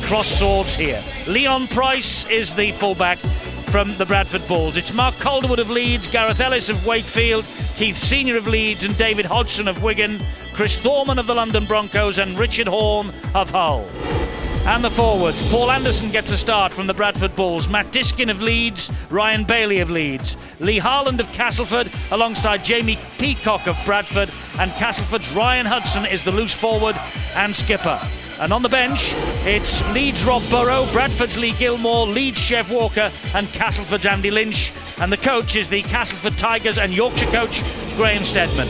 cross swords here. Leon Price is the fullback from the Bradford Bulls. It's Mark Calderwood of Leeds, Gareth Ellis of Wakefield, Keith Senior of Leeds and David Hodgson of Wigan, Chris Thorman of the London Broncos and Richard Horn of Hull. And the forwards, Paul Anderson gets a start from the Bradford Bulls, Matt Diskin of Leeds, Ryan Bailey of Leeds, Lee Harland of Castleford alongside Jamie Peacock of Bradford, and Castleford's Ryan Hudson is the loose forward and skipper. And on the bench, it's Leeds' Rob Burrow, Bradford's Lee Gilmore, Leeds' Chev Walker and Castleford's Andy Lynch. And the coach is the Castleford Tigers and Yorkshire coach, Graham Steadman.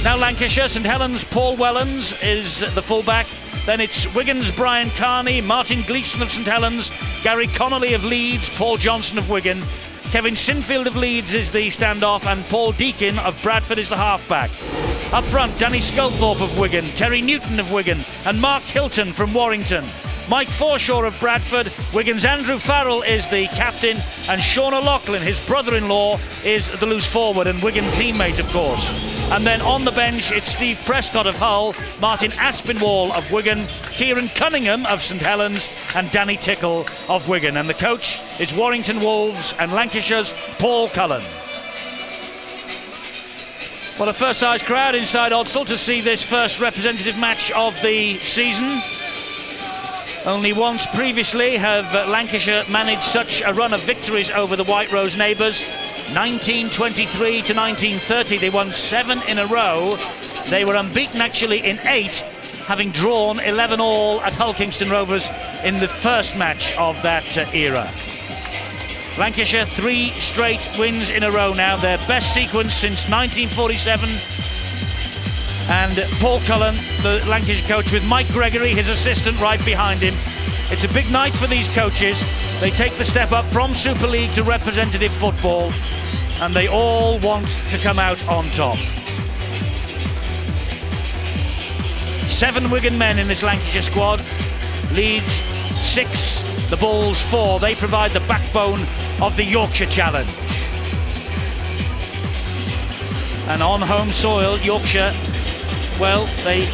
Now Lancashire, St Helens' Paul Wellens is the fullback. Then it's Wigan's Brian Carney, Martin Gleeson of St Helens, Gary Connolly of Leeds, Paul Johnson of Wigan. Kevin Sinfield of Leeds is the standoff and Paul Deakin of Bradford is the halfback. Up front, Danny Sculthorpe of Wigan, Terry Newton of Wigan and Mark Hilton from Warrington. Mike Forshaw of Bradford, Wigan's Andrew Farrell is the captain and Sean O'Loughlin, his brother-in-law, is the loose forward and Wigan teammate of course. And then on the bench it's Steve Prescott of Hull, Martin Aspinwall of Wigan, Kieran Cunningham of St Helens and Danny Tickle of Wigan. And the coach is Warrington Wolves and Lancashire's Paul Cullen. Well, a first-size crowd inside Odsal to see this first representative match of the season. Only once previously have Lancashire managed such a run of victories over the White Rose neighbours. 1923 to 1930, they won 7 in a row. They were unbeaten actually in 8, having drawn 11 all at Hull Kingston Rovers in the first match of that era. Lancashire 3 straight wins in a row now, their best sequence since 1947. And Paul Cullen, the Lancashire coach, with Mike Gregory, his assistant, right behind him. It's a big night for these coaches. They take the step up from Super League to representative football, and they all want to come out on top. 7 Wigan men in this Lancashire squad. Leeds 6, the Bulls 4. They provide the backbone of the Yorkshire Challenge. And on home soil, Yorkshire, well, they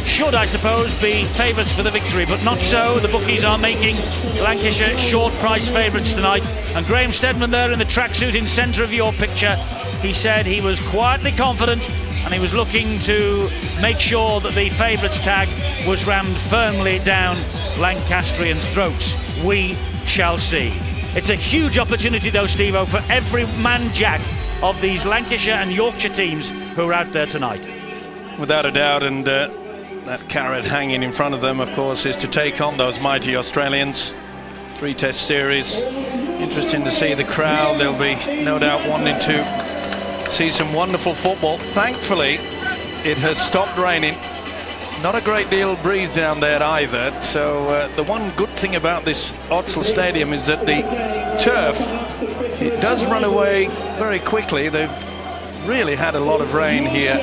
should, I suppose, be favourites for the victory, but not so. The bookies are making Lancashire short price favourites tonight. And Graham Steadman there in the tracksuit in centre of your picture, he said he was quietly confident and he was looking to make sure that the favourites tag was rammed firmly down Lancastrians' throats. We shall see. It's a huge opportunity though, Steve-O, for every man jack of these Lancashire and Yorkshire teams who are out there tonight. Without a doubt, and that carrot hanging in front of them, of course, is to take on those mighty Australians. 3-test series. Interesting to see the crowd. They'll be no doubt wanting to see some wonderful football. Thankfully, it has stopped raining. Not a great deal of breeze down there either. So the one good thing about this Odsal Stadium is that the turf, it does run away very quickly. They've really had a lot of rain here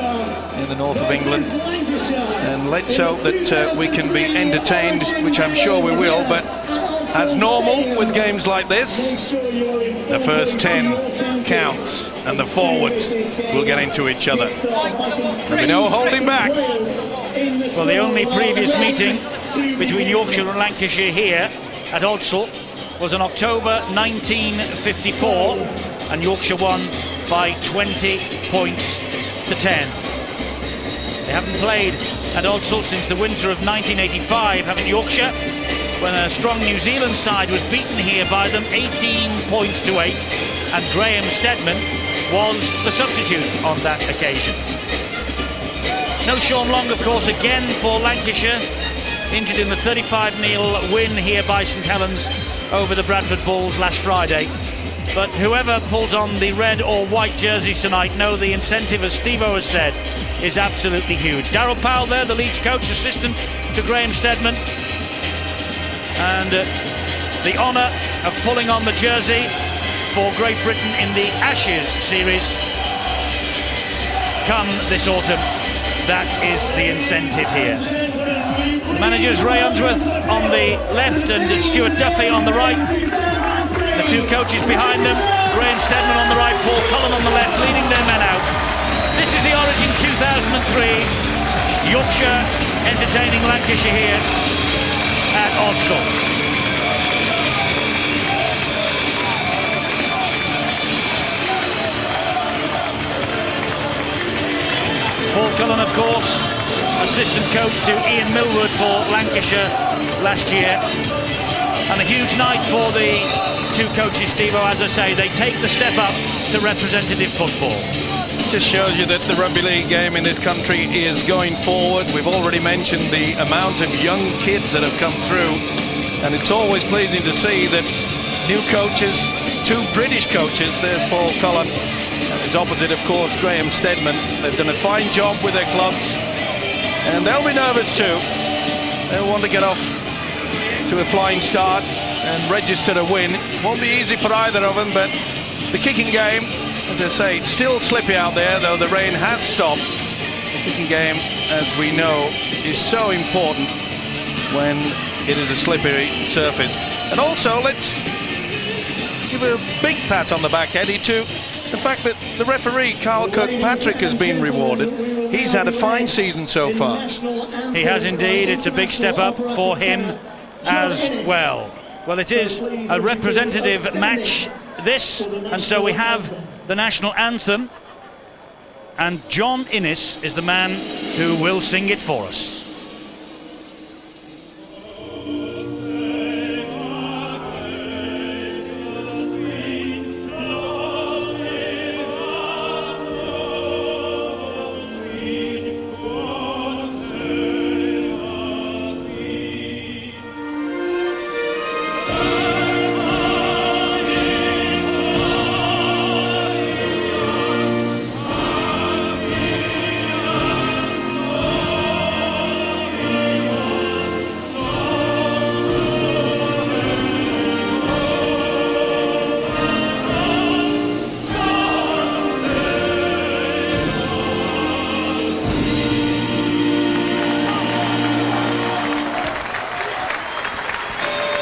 in the north of England, and let's hope that we can be entertained, which I'm sure we will. But as normal with games like this, the first 10 counts and the forwards will get into each other. There'll be no holding back. Well, the only previous meeting between Yorkshire and Lancashire here at Odsal was in October 1954, and Yorkshire won by 20 points to 10. They haven't played at Odsal since the winter of 1985, haven't Yorkshire, when a strong New Zealand side was beaten here by them 18 points to 8, and Graham Steadman was the substitute on that occasion. No Sean Long, of course, again for Lancashire, injured in the 35-0 win here by St Helens over the Bradford Bulls last Friday. But whoever pulls on the red or white jerseys tonight know the incentive, as Steve-O has said, is absolutely huge. Darryl Powell there, the Leeds coach, assistant to Graham Steadman. And the honour of pulling on the jersey for Great Britain in the Ashes series come this autumn. That is the incentive here. The managers Ray Unsworth on the left and Stuart Duffy on the right. The two coaches behind them, Graham Steadman on the right, Paul Cullen on the left, leading their men out. This is the Origin 2003. Yorkshire entertaining Lancashire here. at Odsal. Paul Cullen, of course, assistant coach to Ian Millward for Lancashire last year. And a huge night for the two coaches, Steve-O. As I say, they take the step up to representative football. Just shows you that the rugby league game in this country is going forward. We've already mentioned the amount of young kids that have come through, and it's always pleasing to see that new coaches, two British coaches, there's Paul Cullen, and his opposite, of course, Graham Steadman. They've done a fine job with their clubs, and they'll be nervous too. They'll want to get off to a flying start and register a win. It won't be easy for either of them, but the kicking game, as I say, it's still slippy out there, though the rain has stopped. The kicking game, as we know, is so important when it is a slippery surface. And also, let's give a big pat on the back, Eddie, to the fact that the referee, Carl Kirkpatrick, has been rewarded. He's had a fine season so far. He has indeed. It's a big step up for him as well. Well, it is a representative match, this, and so we have the national anthem, and John Innes is the man who will sing it for us.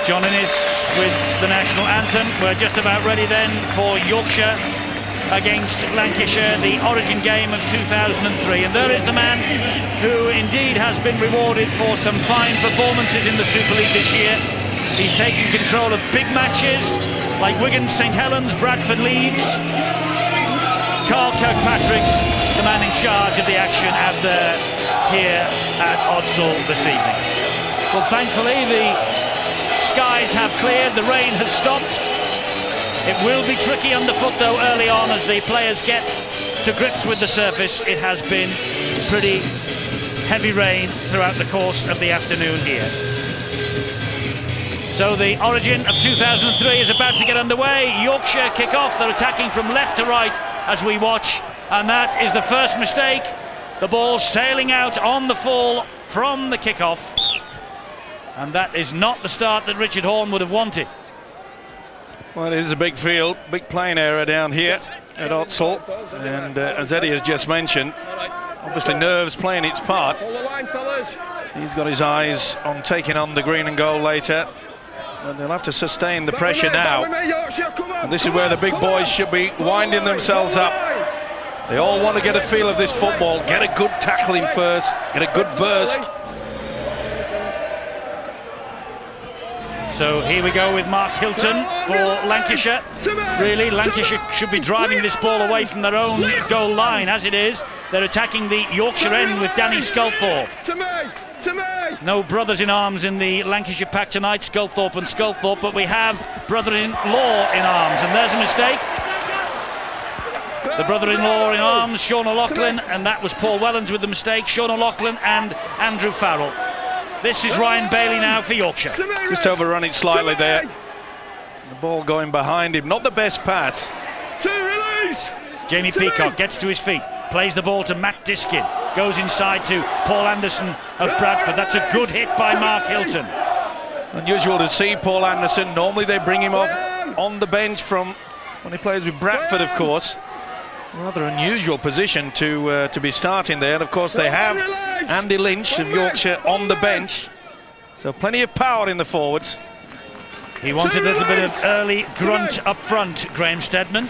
John Innes with the national anthem. We're just about ready then for Yorkshire against Lancashire, the Origin game of 2003. And there is the man who indeed has been rewarded for some fine performances in the Super League this year. He's taken control of big matches like Wigan, St Helens, Bradford, Leeds. Carl Kirkpatrick, the man in charge of the action here at Odsal this evening. Well, thankfully the skies have cleared, the rain has stopped. It will be tricky underfoot though early on as the players get to grips with the surface. It has been pretty heavy rain throughout the course of the afternoon here. So the Origin of 2003 is about to get underway. Yorkshire kick off, they're attacking from left to right as we watch, and that is the first mistake. The ball sailing out on the fall from the kick-off. And that is not the start that Richard Horne would have wanted. Well, it is a big field, big playing area down here at Odsal. And as Eddie has just mentioned, obviously nerves playing its part. He's got his eyes on taking on the green and gold later. And they'll have to sustain the pressure now. And this is where the big boys should be winding themselves up. They all want to get a feel of this football, get a good tackling first, get a good burst. So here we go with Mark Hilton for Lancashire. Really, Lancashire should be driving this ball away from their own goal line. As it is, they're attacking the Yorkshire end with Danny Sculthorpe. No brothers in arms in the Lancashire pack tonight, Sculthorpe and Sculthorpe, but we have brother-in-law in arms, and there's a mistake. The brother-in-law in arms, Sean O'Loughlin, and that was Paul Wellens with the mistake. Sean O'Loughlin and Andrew Farrell. This is Ryan Bailey now for Yorkshire. Just overrun it slightly there. The ball going behind him, not the best pass. Jamie Peacock gets to his feet, plays the ball to Matt Diskin, goes inside to Paul Anderson of Bradford. That's a good hit by Mark Hilton. Unusual to see Paul Anderson. Normally they bring him off on the bench from when he plays with Bradford, of course. Rather unusual position to be starting there. And of course they have Andy Lynch of Yorkshire on the bench. So plenty of power in the forwards. He wanted a little bit of early grunt up front, Graham Steadman.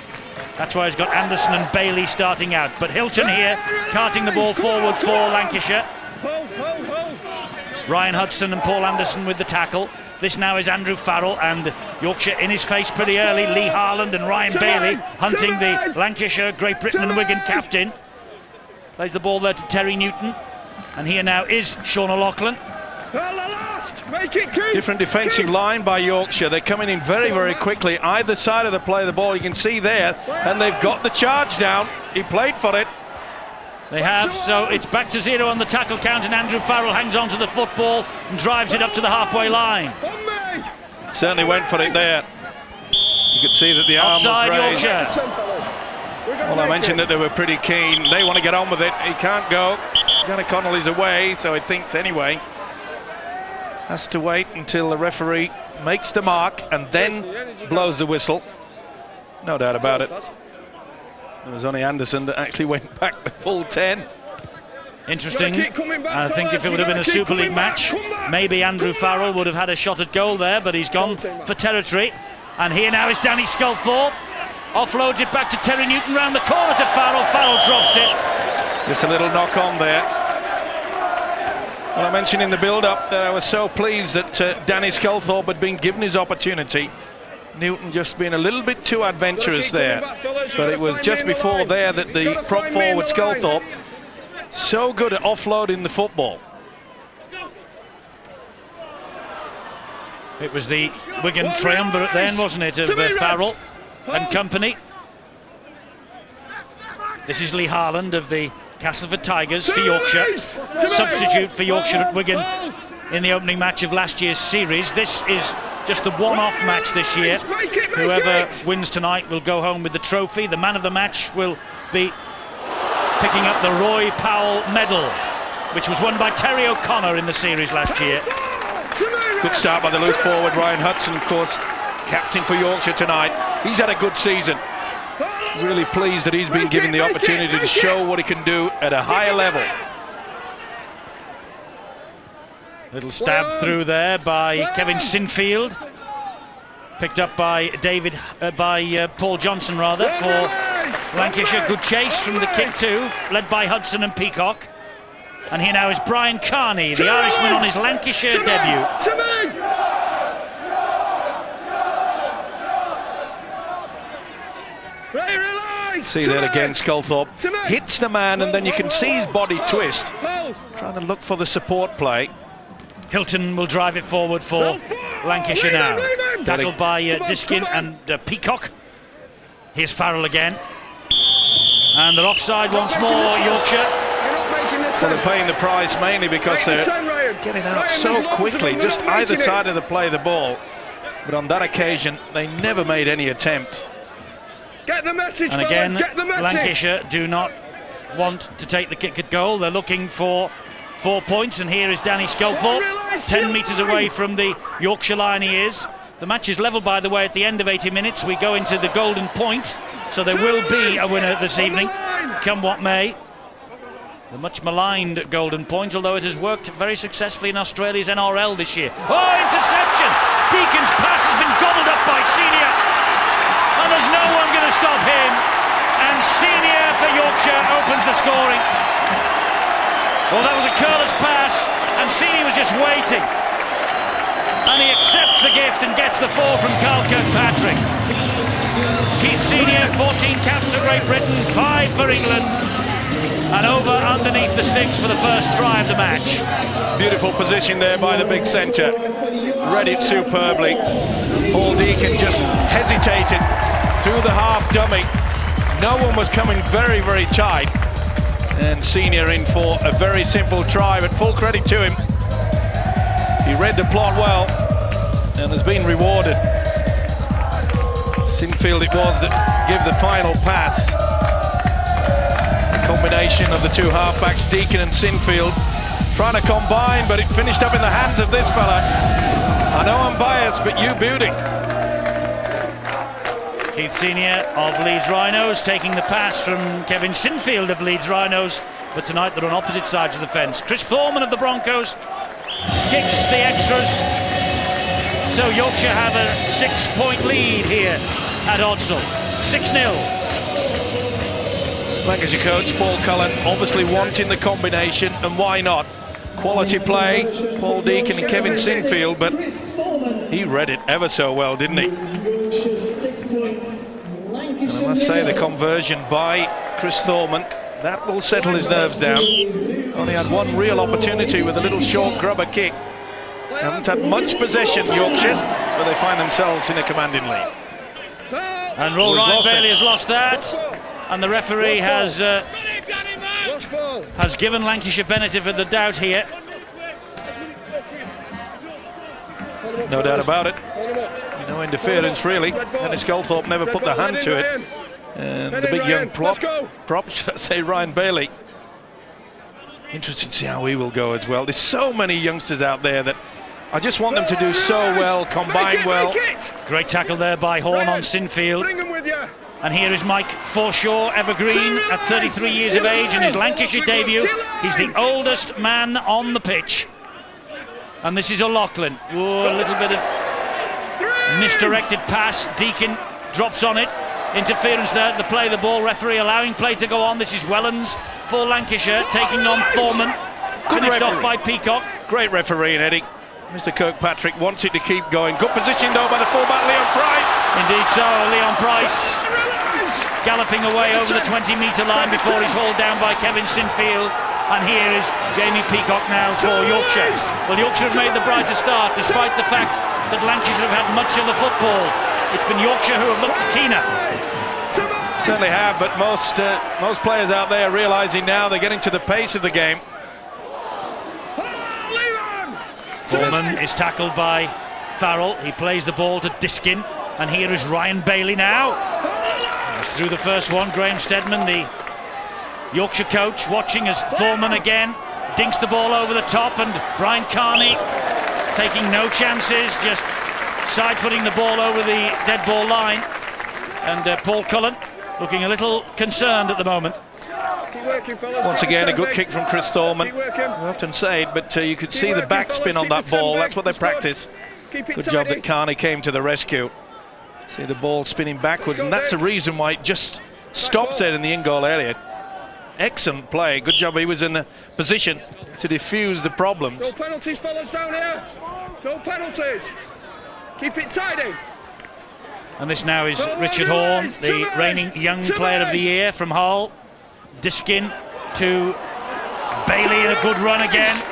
That's why he's got Anderson and Bailey starting out. But Hilton here, carting the ball forward for Lancashire. Ryan Hudson and Paul Anderson with the tackle. This now is Andrew Farrell, and Yorkshire in his face pretty early. Lee Harland and Ryan Bailey hunting the Lancashire, Great Britain and Wigan captain. Plays the ball there to Terry Newton, and here now is Sean O'Loughlin. Different defensive line by Yorkshire. They're coming in very, very quickly. Either side of the play of the ball, you can see there, and they've got the charge down. He played for it. They have, so it's back to 0 on the tackle count, and Andrew Farrell hangs on to the football and drives it up to the halfway line. Certainly went for it there. You could see that the arm Offside, was raised. Yorkshire. Well, I mentioned that they were pretty keen. They want to get on with it. He can't go. Gunnar Connolly's away, so he thinks anyway. Has to wait until the referee makes the mark and then blows the whistle. No doubt about it. It was only Anderson that actually went back the full 10. Interesting. I think if it would have been a Super League match, maybe Andrew Farrell would have had a shot at goal there, but he's gone for territory. And here now is Danny Sculthorpe. Offloads it back to Terry Newton round the corner to Farrell. Farrell drops it. Just a little knock on there. Well, I mentioned in the build-up that I was so pleased that Danny Sculthorpe had been given his opportunity. Newton just being a little bit too adventurous there, but it was just before there that the prop forward Sculthorpe, so good at offloading the football. It was the Wigan triumvirate then, wasn't it, of Farrell and company. This is Lee Harland of the Castleford Tigers for Yorkshire, substitute for Yorkshire at Wigan in the opening match of last year's series. This is just the one-off match this year. Whoever wins tonight will go home with the trophy. The man of the match will be picking up the Roy Powell medal, which was won by Terry O'Connor in the series last year. Good start by the loose forward Ryan Hudson, of course, captain for Yorkshire tonight. He's had a good season. Really pleased that he's been given the opportunity to show what he can do at a higher level. Little stab through there by Kevin Sinfield, picked up by Paul Johnson rather for Lancashire. Good chase from the kick too, led by Hudson and Peacock. And here now is Brian Carney, the Irishman, on his Lancashire debut. See that again, Sculthorpe hits the man and then you can see his body twist, trying to look for the support play. Hilton will drive it forward for Lancashire now. Tackled by Diskin and Peacock. Here's Farrell again. And they're offside once more, Yorkshire. So they're paying the price mainly because they're getting out so quickly, just either side of the play of the ball. But on that occasion, they never made any attempt. Get the message, and again, get the message. Lancashire do not want to take the kick at goal. They're looking for 4 points, and here is Danny Sculthorpe, 10 metres away from the Yorkshire line he is. The match is level, by the way, at the end of 80 minutes. We go into the golden point, so there will be a winner this evening, come what may. The much maligned golden point, although it has worked very successfully in Australia's NRL this year. Oh, interception! Deacon's pass has been gobbled up by Senior. And there's no one going to stop him. And Senior for Yorkshire opens the scoring. Well, that was a careless pass, and Senior was just waiting. And he accepts the gift and gets the 4 from Carl Kirkpatrick. Keith Senior, 14 caps for Great Britain, 5 for England. And over underneath the sticks for the first try of the match. Beautiful position there by the big centre. Read it superbly. Paul Deacon just hesitated through the half dummy. No one was coming very, very tight. And Senior in for a very simple try, but full credit to him. He read the plot well and has been rewarded. Sinfield it was that gave the final pass. Combination of the two halfbacks, Deacon and Sinfield, trying to combine, but it finished up in the hands of this fella. I know I'm biased, but you beauty. Keith Senior of Leeds Rhinos taking the pass from Kevin Sinfield of Leeds Rhinos, but tonight they're on opposite sides of the fence. Chris Thorman of the Broncos kicks the extras, so Yorkshire have a 6-point lead here at Odsal, 6-0. Lancashire coach Paul Cullen obviously wanting the combination, and why not? Quality play, Paul Deacon and Kevin Sinfield, but he read it ever so well, didn't he? And I must say, the conversion by Chris Thorman, that will settle his nerves down. Only had one real opportunity with a little short grubber kick. Haven't had much possession, Yorkshire, but they find themselves in a commanding lead. And Ryan Bailey has lost that, and the referee has given Lancashire benefit of the doubt here. No doubt about it. No interference really. Dennis Goldthorpe never put the hand to it. And the big young prop, should I say, Ryan Bailey. Interested to see how he will go as well. There's so many youngsters out there that I just want them to do so well, combine well. Great tackle there by Horn on Sinfield. And here is Mike Forshaw, evergreen, at 33 years of age in his Lancashire debut. He's the oldest man on the pitch. And this is O'Loughlin. Ooh, a little bit of misdirected pass. Deacon drops on it. Interference there to play the ball. Referee allowing play to go on. This is Wellens for Lancashire, taking on Thorman. Finished off by Peacock. Great referee, Eddie. Mr. Kirkpatrick wants it to keep going. Good position though by the fullback Leon Price. Indeed so, Leon Price galloping away over the 20-metre line before he's hauled down by Kevin Sinfield. And here is Jamie Peacock now for Yorkshire. Well, Yorkshire have made the brighter start despite the fact that Lancashire have had much of the football. It's been Yorkshire who have looked keener. Certainly have, but most players out there are realising now they're getting to the pace of the game. Foreman is tackled by Farrell. He plays the ball to Diskin, and here is Ryan Bailey now. He's through the first one. Graham Steadman, the Yorkshire coach, watching as Foreman again dinks the ball over the top, and Brian Carney taking no chances, just side-footing the ball over the dead ball line. And Paul Cullen looking a little concerned at the moment. Once again, a good kick from Chris Thorman. I often say it, but you could see the backspin on that ball. That's what they practice. Good job that Carney came to the rescue. See the ball spinning backwards, and that's the reason why it just stops there in the in-goal area. Excellent play. Good job he was in a position to defuse the problems. No penalties, fellas, down here. No penalties. Keep it tidy. And this now is Richard Horn, the reigning Young Player of the Year from Hull. Diskin to Bailey in a good run again.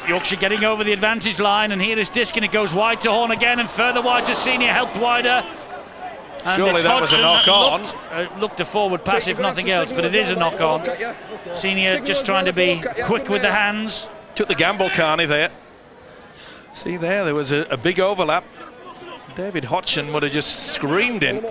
Yorkshire getting over the advantage line, and here is Diskin. It goes wide to Horn again, and further wide to Senior, helped wider. And surely that was a knock-on. Looked a forward pass if nothing else, but it is a knock-on. Senior just trying to be quick with the hands. Took the gamble, Carney, there. See there was a big overlap. David Hodgson would have just screamed in.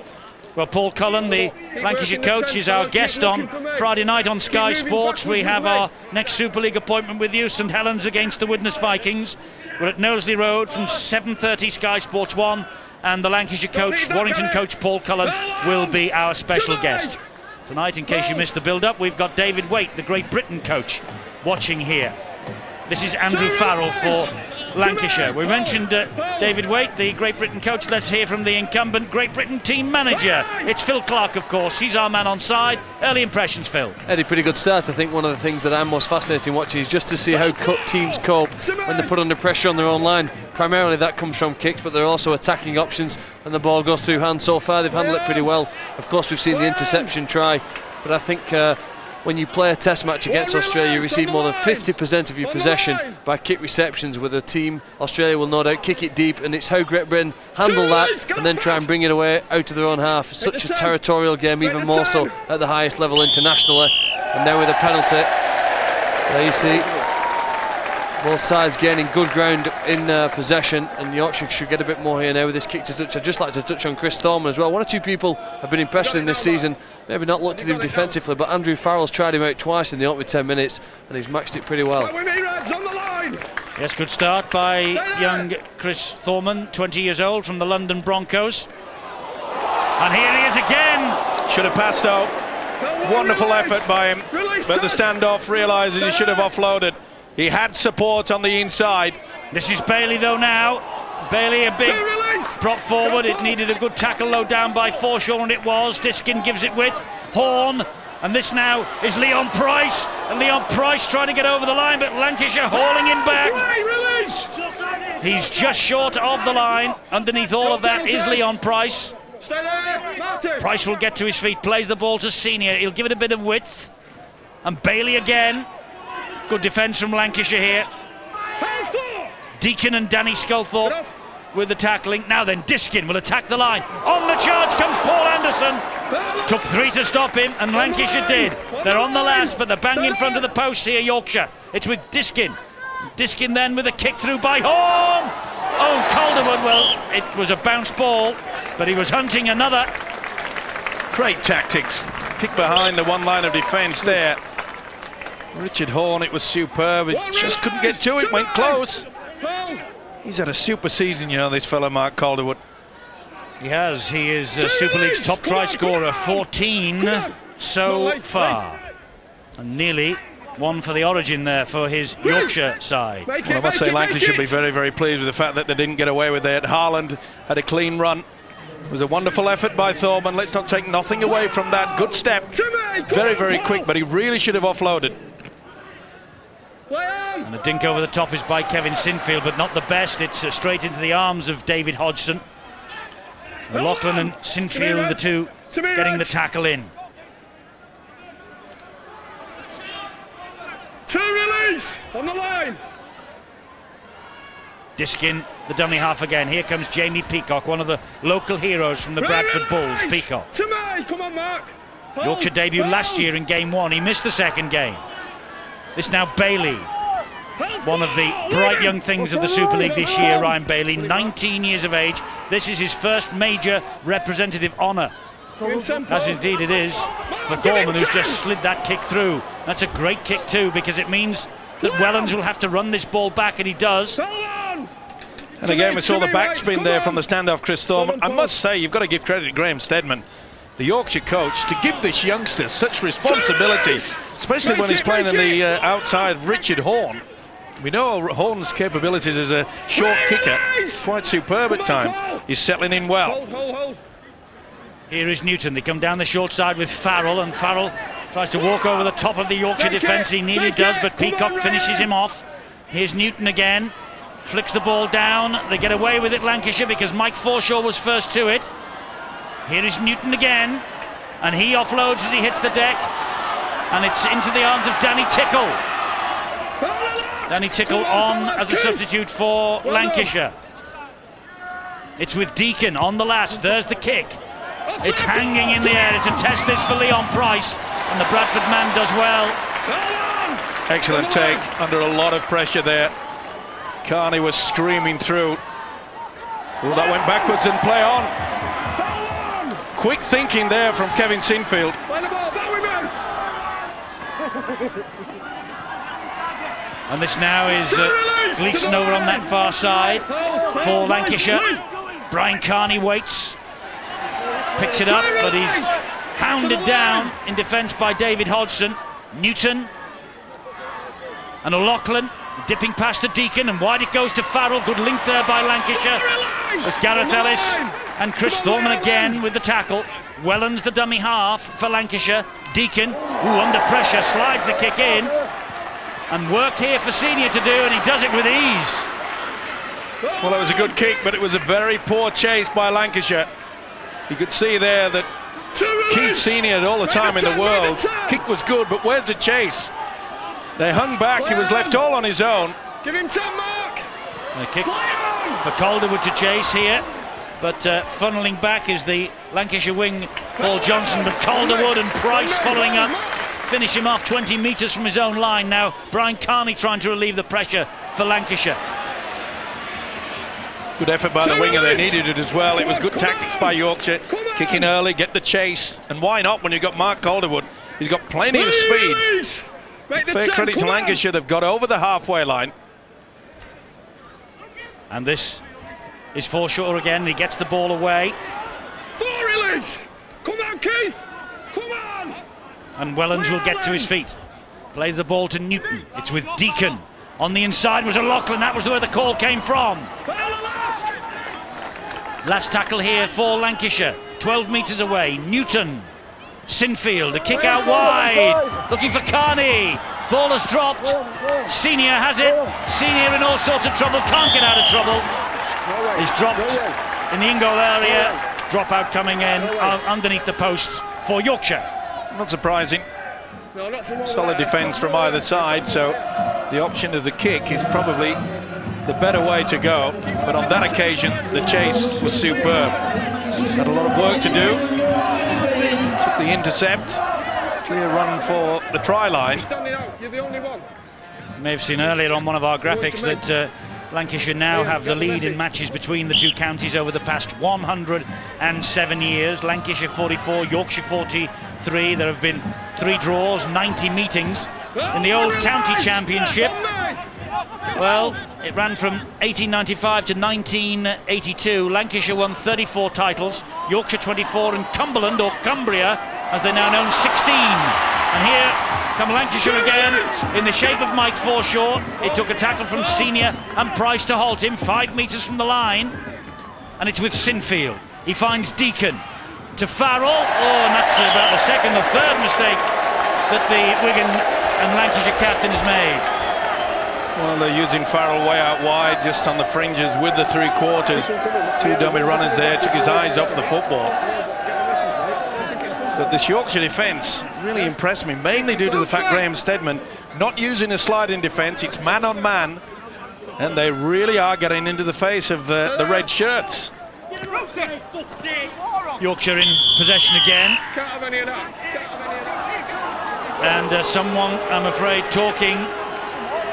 Well, Paul Cullen, the Lancashire coach, is our guest on Friday night on Sky Sports. We have our next Super League appointment with you, St Helens against the Widnes Vikings. We're at Knowsley Road from 7:30, Sky Sports 1, and the Lancashire coach, Warrington coach Paul Cullen, will be our special guest. Tonight, in case you missed the build-up, we've got David Waite, the Great Britain coach, watching here. This is Andrew Farrell for Lancashire. We mentioned David Waite, the Great Britain coach. Let's hear from the incumbent Great Britain team manager. It's Phil Clark, of course. He's our man on side. Early impressions, Phil. Eddie, pretty good start. I think one of the things that I'm most fascinating watching is just to see how teams cope when they put under pressure on their own line. Primarily that comes from kicks, but there are also attacking options when the ball goes through hands. So far they've handled it pretty well. Of course, we've seen the interception try, but I think when you play a test match against Australia, you receive more than 50% of your possession by kick receptions. With a team, Australia will no doubt kick it deep, and it's how Great Britain handle that and then try and bring it away out of their own half. Such a territorial game, even more so at the highest level internationally. And now with a penalty, there you see both sides gaining good ground in possession, and Yorkshire should get a bit more here now with this kick to touch. I'd just like to touch on Chris Thorman as well. One or two people have been impressed with him this season, maybe not looked at him defensively, but Andrew Farrell's tried him out twice in the opening 10 minutes and he's matched it pretty well. Yes, good start by young Chris Thorman, 20 years old, from the London Broncos. And here he is again. Should have passed out. Wonderful effort by him, but the standoff realises he should have offloaded. He had support on the inside. This is Bailey though now. Bailey, a big prop forward. It needed a good tackle low down by Forshaw, and it was. Diskin gives it with Horn. And this now is Leon Price. And Leon Price trying to get over the line, but Lancashire hauling him back. He's just short of the line. Underneath all of that is Leon Price. Price will get to his feet, plays the ball to Senior. He'll give it a bit of width. And Bailey again. Good defence from Lancashire here. Deacon and Danny Sculthorpe with the tackling. Now then, Diskin will attack the line. On the charge comes Paul Anderson. Took 3 to stop him, and Lancashire did. They're on the last, but they're bang in front of the post here, Yorkshire. It's with Diskin. Diskin then with a kick through by Horn. Oh, Calderwood, well, it was a bounce ball, but he was hunting another. Great tactics. Kick behind the one line of defence there. Richard Horn, it was superb. It just couldn't get to it, went close. He's had a super season, you know, this fellow Mark Calderwood. He has. He is Super League's top try scorer, 14 so far. And nearly one for the Origin there for his Yorkshire side. Well, I must say Lancashire should be very, very pleased with the fact that they didn't get away with it. Haaland had a clean run. It was a wonderful effort by Thorman. Let's not take nothing away from that. Good step. Very, very quick, but he really should have offloaded. And a dink over the top is by Kevin Sinfield, but not the best. It's straight into the arms of David Hodgson. Lachlan and Sinfield, the two getting the tackle in. Two release on the line. Diskin, the dummy half again. Here comes Jamie Peacock, one of the local heroes from the Bradford Bulls. Peacock. To me, come on, Mark. Yorkshire debut last year in game 1. He missed the second game. This now Bailey, one of the bright young things of the Super League this year. Ryan Bailey, 19 years of age. This is his first major representative honour, as indeed it is for Thorman, who's just slid that kick through. That's a great kick too, because it means that Wellens will have to run this ball back, and he does. And again, we saw the backspin there from the standoff Chris Thorman. I must say, you've got to give credit to Graham Steadman, the Yorkshire coach, to give this youngster such responsibility, especially when he's playing in the outside Richard Horn. We know Horn's capabilities as a short kicker, quite superb at times. He's settling in well. Here is Newton. They come down the short side with Farrell, and Farrell tries to walk over the top of the Yorkshire defence. He nearly does, but Peacock finishes him off. Here's Newton again. Flicks the ball down. They get away with it, Lancashire, because Mike Forshaw was first to it. Here is Newton again, and he offloads as he hits the deck, and it's into the arms of Danny Tickle. Danny Tickle on as a substitute for Lancashire. It's with Deacon on the last. There's the kick. It's hanging in the air. It's a test this for Leon Price, and the Bradford man does well. Excellent take under a lot of pressure there. Carney was screaming through. Oh, that went backwards and play on. Quick thinking there from Kevin Sinfield. And this now is Gleeson over on that far side for Lancashire. Brian Carney waits, picks it up, but he's hounded down in defence by David Hodgson. Newton and O'Loughlin dipping past to Deacon, and wide it goes to Farrell. Good link there by Lancashire with Gareth Ellis and Chris Thorman again with the tackle. Wellens the dummy half for Lancashire. Deacon, under pressure, slides the kick in, and work here for Senior to do, and he does it with ease. Well, it was a good kick, but it was a very poor chase by Lancashire. You could see there that Keith Senior had all the time in the world. Kick was good, but where's the chase? They hung back, he was left all on his own. Give him 10, Mark. A kick for Calderwood to chase here, but funneling back is the Lancashire wing, Paul Johnson, but Calderwood and Price following up. Finish him off 20 metres from his own line. Now Brian Carney trying to relieve the pressure for Lancashire. Good effort by the winger, they needed it as well. It was good tactics by Yorkshire. Kicking early, get the chase, and why not when you've got Mark Calderwood? He's got plenty of speed. Fair credit to Lancashire, they've got over the halfway line. And this is Forshaw again, he gets the ball away. Four release! Come on, Keith! Come on! And Wellens will get to his feet. Plays the ball to Newton. It's with Deacon. On the inside was O'Loughlin. That was where the call came from. Last tackle here for Lancashire. 12 metres away. Newton Sinfield, a kick out wide, looking for Carney. Ball has dropped. Senior has it. Senior in all sorts of trouble, can't get out of trouble. He's dropped in the in-goal area. Dropout coming in underneath the posts for Yorkshire. Not surprising. Solid defence from either side, so the option of the kick is probably the better way to go. But on that occasion, the chase was superb. Had a lot of work to do. Took the intercept. Clear run for the try line. You're the only one. You may have seen earlier on one of our graphics that Lancashire now have the lead in matches between the two counties over the past 107 years. Lancashire 44, Yorkshire 43. There have been 3 draws, 90 meetings in the old county championship. Well, it ran from 1895 to 1982. Lancashire won 34 titles, Yorkshire 24, and Cumberland, or Cumbria, as they're now known, 16. And here come Lancashire again in the shape of Mike Forshaw. It took a tackle from Senior and Price to halt him, 5 metres from the line. And it's with Sinfield. He finds Deacon to Farrell. Oh, and that's about the second or third mistake that the Wigan and Lancashire captain has made. Well, they're using Farrell way out wide, just on the fringes with the 3/4. 2 dummy runners there, took his eyes off the football. But this Yorkshire defence really impressed me, mainly due to the fact Graham Steadman not using a sliding defence. It's man on man, and they really are getting into the face of the red shirts. Yorkshire in possession again. Can't have any of that. And someone, I'm afraid, talking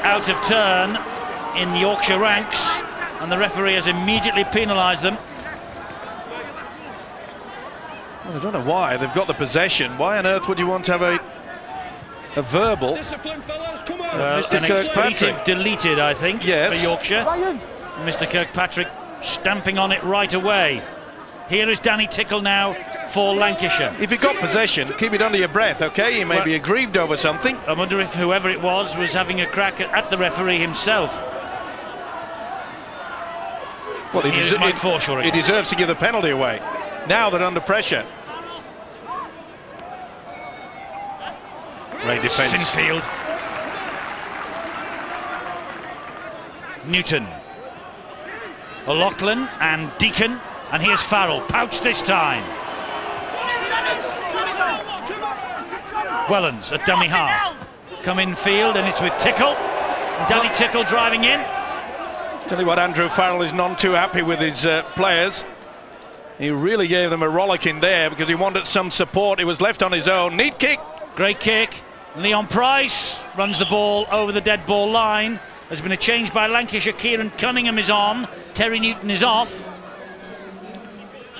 out of turn in Yorkshire ranks, and the referee has immediately penalised them. Well, I don't know why. They've got the possession. Why on earth would you want to have a verbal? Discipline, fellas, come on. Mr. An Kirkpatrick expletive deleted, I think, Yes. for Yorkshire. And Mr. Kirkpatrick stamping on it right away. Here is Danny Tickle now for Lancashire. If you've got possession, keep it under your breath, okay? You may be aggrieved over something. I wonder if whoever it was having a crack at the referee himself. Well, Here's Mike Forshaw he again. deserves to give the penalty away. Now they're under pressure. Great defence. Sinfield. Newton. O'Loughlin and Deacon. And here's Farrell. Pouch this time. Wellens at dummy half. Come in field, and it's with Tickle. And Danny Tickle driving in. Tell you what, Andrew Farrell is none too happy with his players. He really gave them a rollicking there because he wanted some support. He was left on his own. Neat kick. Great kick. Leon Price runs the ball over the dead ball line. There's been a change by Lancashire. Kieran Cunningham is on. Terry Newton is off.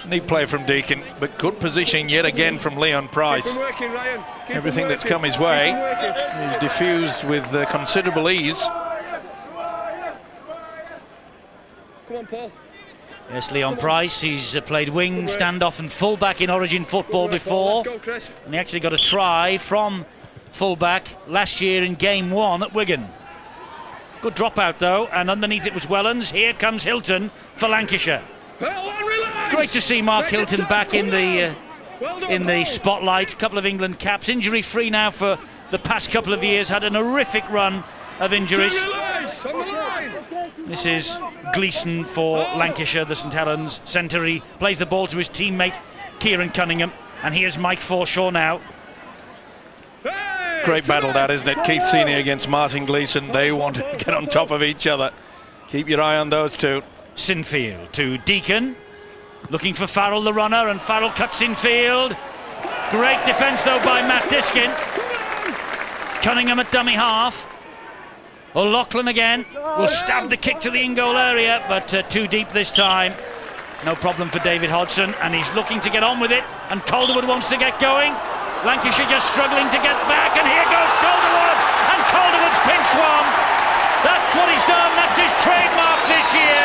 Neat play from Deacon, but good position yet again from Leon Price. Keep him working, Ryan. Keep Everything him that's working. come his way Keep him working. is diffused with considerable ease. Come on, Paul. Yes, Leon Price. He's played wing, standoff and fullback in Origin football before. Let's go, Chris. And he actually got a try from fullback last year in game 1 at Wigan. Good dropout though, and underneath it was Wellens. Here comes Hilton for Lancashire. Great to see Mark Hilton back in the spotlight. A couple of England caps, injury free now for the past couple of years. Had an horrific run of injuries. This is Gleeson for Lancashire, the St Helens centre. He plays the ball to his teammate Kieran Cunningham, and here's Mike Forshaw now. Great battle that, isn't it? Keith Senior against Martin Gleeson. They want to get on top of each other. Keep your eye on those two. Sinfield to Deacon, looking for Farrell the runner, and Farrell cuts in field. Great defence though by Matt Diskin. Cunningham at dummy half. O'Loughlin again will stab the kick to the in-goal area, but too deep this time. No problem for David Hodgson, and he's looking to get on with it, and Calderwood wants to get going. Lancashire just struggling to get back, and here goes Calderwood, and Calderwood's pinched one. That's what he's done. That's his trademark this year.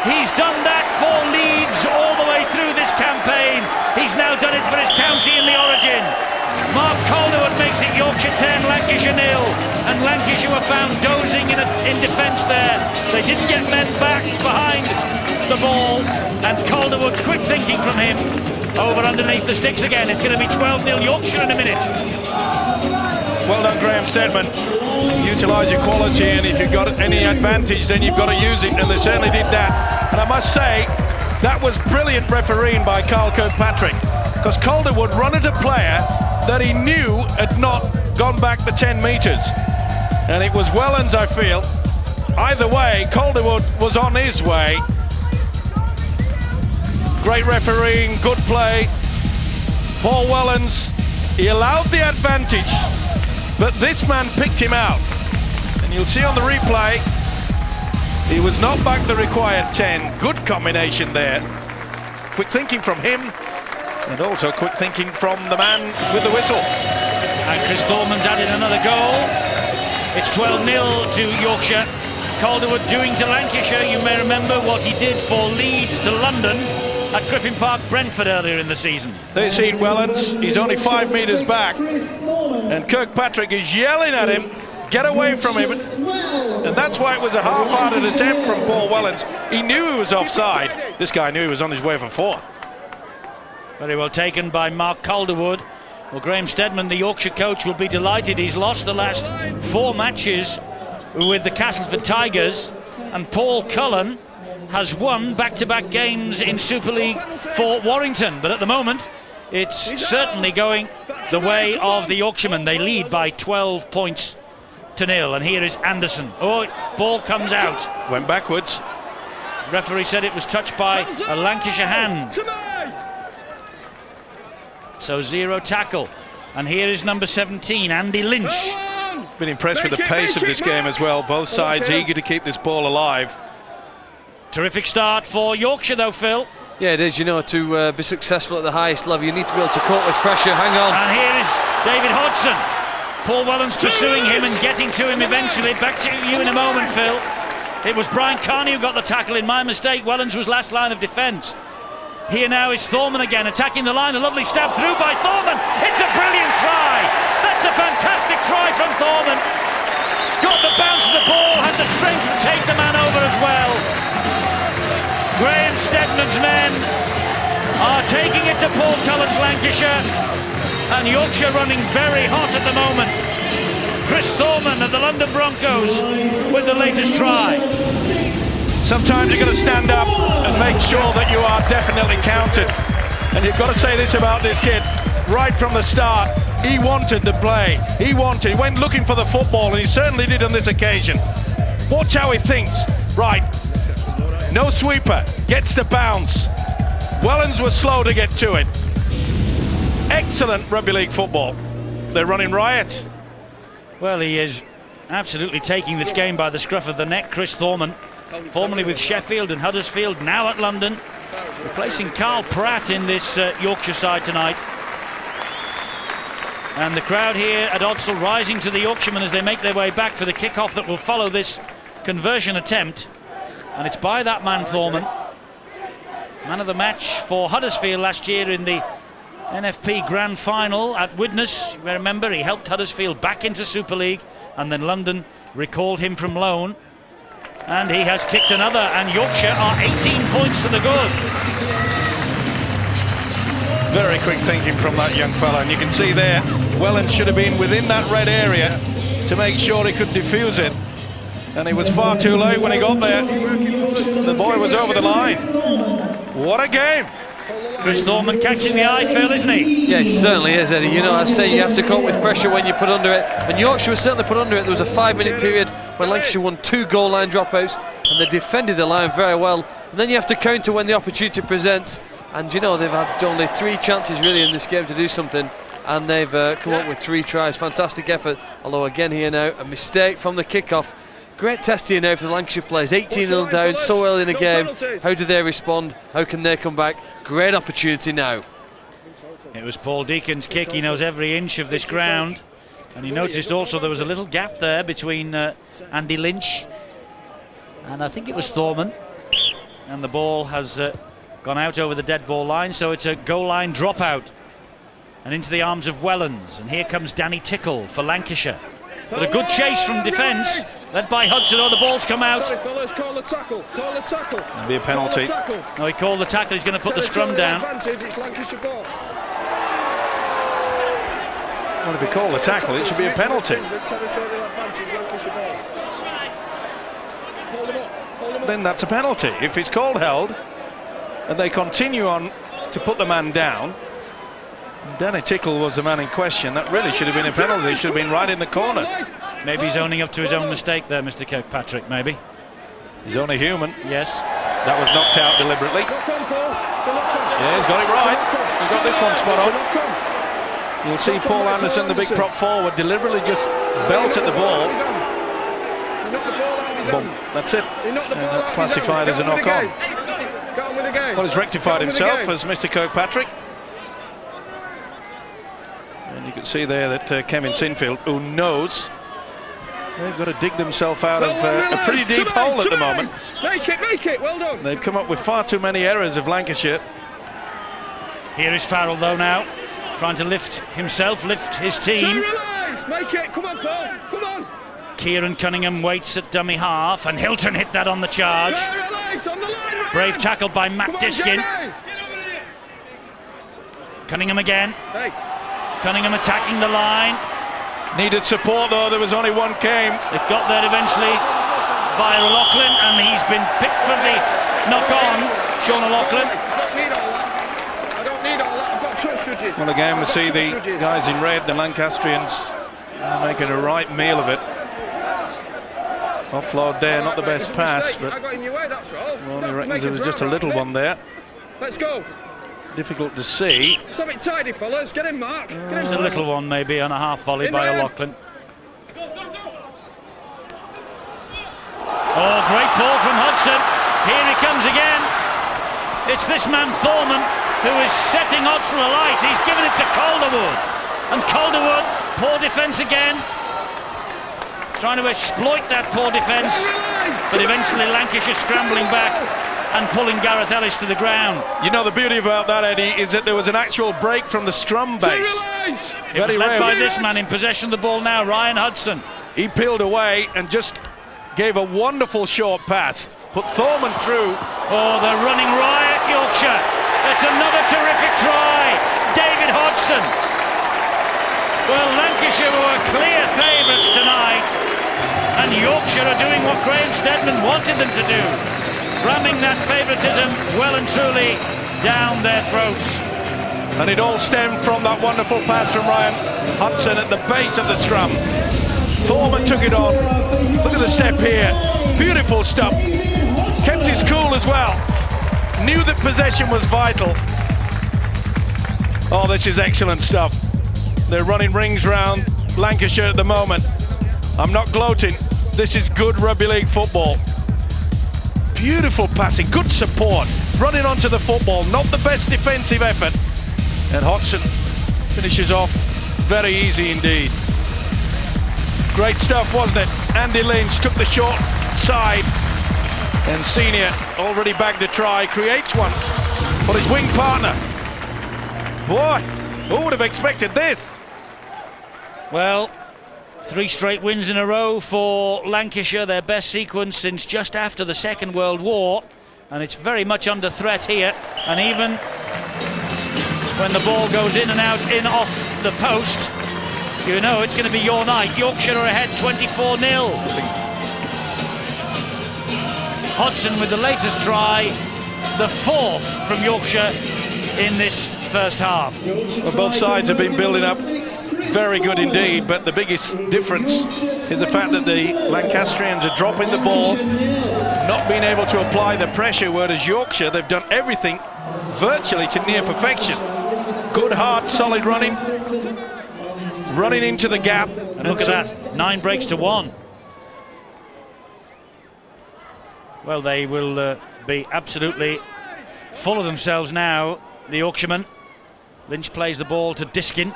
He's done that for Leeds all the way through this campaign. He's now done it for his county in the Origin. Mark Calderwood makes it Yorkshire 10, Lancashire 0, and Lancashire were found dozing in defence there. They didn't get men back behind the ball, and Calderwood, quick thinking from him, over underneath the sticks again. It's going to be 12-0 Yorkshire in a minute. Well done, Graham Stedman. Utilise your quality, and if you've got any advantage, then you've got to use it, and they certainly did that. And I must say, that was brilliant refereeing by Carl Kirkpatrick, because Calderwood run at a player that he knew had not gone back the 10 metres. And it was Wellens, I feel. Either way, Calderwood was on his way. Great refereeing, good play. Paul Wellens, he allowed the advantage, but this man picked him out. And you'll see on the replay, he was not back the required 10. Good combination there. Quick thinking from him, and also quick thinking from the man with the whistle. And Chris Thorman's added another goal. It's 12-0 to Yorkshire. Calderwood doing to Lancashire. You may remember what he did for Leeds to London at Griffin Park, Brentford earlier in the season. They see Wellens, he's only 5 metres back, and Kirkpatrick is yelling at him, get away from him, and that's why it was a half-hearted attempt from Paul Wellens. He knew he was offside. This guy knew he was on his way for 4. Very well taken by Mark Calderwood. Well, Graham Stedman, the Yorkshire coach, will be delighted. He's lost the last 4 matches with the Castleford Tigers, and Paul Cullen has won back-to-back games in Super League for Warrington. But at the moment, it's certainly going the way of the Yorkshiremen. They lead by 12 points to 0. And here is Anderson. Oh, ball comes out. Went backwards. Referee said it was touched by a Lancashire hand. So 0 tackle. And here is number 17, Andy Lynch. Been impressed with the pace of this game as well. Both sides eager to keep this ball alive. Terrific start for Yorkshire though, Phil. Yeah, it is. You know, to be successful at the highest level, you need to be able to cope with pressure. Hang on. And here is David Hodgson. Paul Wellens pursuing him and getting to him eventually. Back to you in a moment, Phil. It was Brian Carney who got the tackle. In my mistake, Wellens was last line of defence. Here now is Thorman again, attacking the line. A lovely stab through by Thorman. It's a brilliant try. That's a fantastic try from Thorman. Got the bounce of the ball, had the strength to take the man over as well. Graham Stedman's men are taking it to Paul Cullen's Lancashire, and Yorkshire running very hot at the moment. Chris Thorman of the London Broncos with the latest try. Sometimes you've got to stand up and make sure that you are definitely counted. And you've got to say this about this kid. Right from the start, he wanted the play. He went looking for the football, and he certainly did on this occasion. Watch how he thinks. Right, no sweeper, gets the bounce. Wellens was slow to get to it. Excellent rugby league football. They're running riot. Well, he is absolutely taking this game by the scruff of the neck, Chris Thorman. Formerly with Sheffield and Huddersfield, now at London, replacing Carl Pratt in this Yorkshire side tonight. And the crowd here at Odsal rising to the Yorkshiremen as they make their way back for the kick-off that will follow this conversion attempt. And it's by that man, Thorman. Man of the match for Huddersfield last year in the NFP Grand Final at Widnes. You may remember he helped Huddersfield back into Super League, and then London recalled him from loan. And he has kicked another, and Yorkshire are 18 points to the good. Very quick thinking from that young fella, and you can see there, Wellens should have been within that red area to make sure he could defuse it. And he was far too late when he got there. The boy was over the line. What a game! Chris Thorman catching the eye, Phil, isn't he? Yeah, he certainly is, Eddie. You know, I say you have to cope with pressure when you put under it, and Yorkshire was certainly put under it. There was a 5-minute period when Lancashire won 2 goal line dropouts, and they defended the line very well. And then you have to counter when the opportunity presents. And you know, they've had only 3 chances really in this game to do something, and they've come up with 3 tries. Fantastic effort. Although again here now, a mistake from the kick-off. Great test here now for the Lancashire players. 18-0 down so early in the game. How do they respond? How can they come back? Great opportunity now. It was Paul Deacon's kick. He knows every inch of this ground. And he noticed also there was a little gap there between Andy Lynch and I think it was Thorman. And the ball has gone out over the dead ball line, so it's a goal line dropout. And into the arms of Wellens. And here comes Danny Tickle for Lancashire. But a good chase from defence, led by Hudson. Oh, the ball's come out. Sorry, fellas, call the tackle. Call the tackle. It'll be a penalty. No, he called the tackle. He's going to put the scrum down. Advantage, it's Lancashire ball. Well, if he called the tackle, it should be a penalty. Territorial advantage, Lancashire ball. Hold him up. Hold him up. Then that's a penalty. If it's called held, and they continue on to put the man down, Danny Tickle was the man in question. That really should have been a penalty. He should have been right in the corner. Maybe he's owning up to his own mistake there, Mr. Kirkpatrick, maybe. He's only human. Yes. That was knocked out deliberately. Yeah, he's got it right. He got this one spot on. You'll see Paul Anderson, the big prop forward, deliberately just belt at the ball. Boom. That's it. And that's classified as a knock-on. Well, he's rectified himself as Mr. Kirkpatrick. And you can see there that Kevin Sinfield, who knows they've got to dig themselves out of a pretty deep hole at the moment. Make it, well done. They've come up with far too many errors of Lancashire. Here is Farrell, though, now. Trying to lift himself, lift his team. Make it, come on, Paul, come on. Kieran Cunningham waits at dummy half, and Hilton hit that on the charge. Brave tackle by Matt Diskin. Cunningham again. Cunningham attacking the line. Needed support though, there was only one came. It got there eventually via O'Loughlin, and he's been picked for the knock-on. Sean O'Loughlin. I don't need all that, I've got touch judges. Well, again we see the guys in red, the Lancastrians, making a right meal of it. Offload there, not the best pass, but I got in your way, that's all. well, he reckons there was just a little one there. Let's go. Difficult to see. Let's have it tidy, fellas. Get in, Mark. Get in. There's a little one maybe on a half volley by O'Loughlin. Oh, great ball from Hudson. Here he comes again. It's this man Thorman who is setting Oxford alight. He's given it to Calderwood. And Calderwood, poor defence again. Trying to exploit that poor defence. But eventually Lancashire scrambling back and pulling Gareth Ellis to the ground. You know the beauty about that, Eddie, is that there was an actual break from the scrum base. It was led by this man in possession of the ball now, Ryan Hudson. He peeled away and just gave a wonderful short pass. Put Thorman through. Oh, they're running riot, Yorkshire. It's another terrific try. David Hodgson. Well, Lancashire were clear favourites tonight. And Yorkshire are doing what Graham Steadman wanted them to do. Ramming that favouritism well and truly down their throats. And it all stemmed from that wonderful pass from Ryan Hudson at the base of the scrum. Thorman took it on. Look at the step here. Beautiful stuff. Kept his cool as well. Knew that possession was vital. Oh, this is excellent stuff. They're running rings round Lancashire at the moment. I'm not gloating. This is good rugby league football. Beautiful passing, good support, running onto the football, not the best defensive effort. And Hodgson finishes off very easy indeed. Great stuff, wasn't it? Andy Lynch took the short side, and Senior already bagged a try, creates one for his wing partner. Boy, who would have expected this? Well, 3 straight wins in a row for Lancashire, their best sequence since just after the Second World War, and it's very much under threat here. And even when the ball goes in and out, in off the post, you know it's going to be your night. Yorkshire are ahead 24-0. Hodgson with the latest try, the 4th from Yorkshire in this first half. Well, both sides have been building up very good indeed, but the biggest difference is the fact that the Lancastrians are dropping the ball, not being able to apply the pressure, whereas Yorkshire, they've done everything virtually to near perfection. Good, hard, solid running into the gap. And look at that, 9 breaks to 1. Well, they will be absolutely full of themselves now, the Yorkshiremen. Lynch plays the ball to Diskin.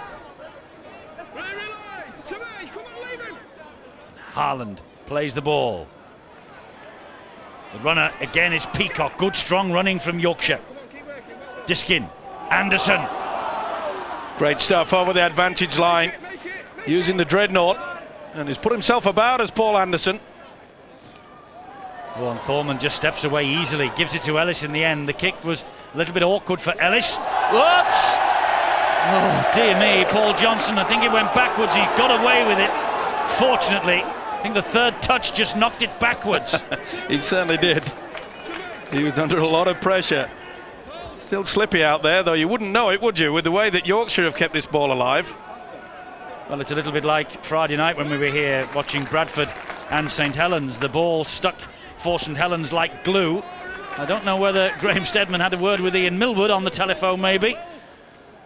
Harland plays the ball. The runner again is Peacock. Good strong running from Yorkshire. Diskin, Anderson. Great stuff over the advantage line, using the dreadnought and he's put himself about as Paul Anderson. Oh, and Thorman just steps away easily, gives it to Ellis in the end. The kick was a little bit awkward for Ellis. Whoops! Oh, dear me, Paul Johnson, I think it went backwards. He got away with it, fortunately. I think the third touch just knocked it backwards. He certainly did. He was under a lot of pressure. Still slippy out there, though you wouldn't know it, would you, with the way that Yorkshire have kept this ball alive. Well, it's a little bit like Friday night when we were here watching Bradford and St Helens. The ball stuck for St Helens like glue. I don't know whether Graham Steadman had a word with Ian Millwood on the telephone, maybe.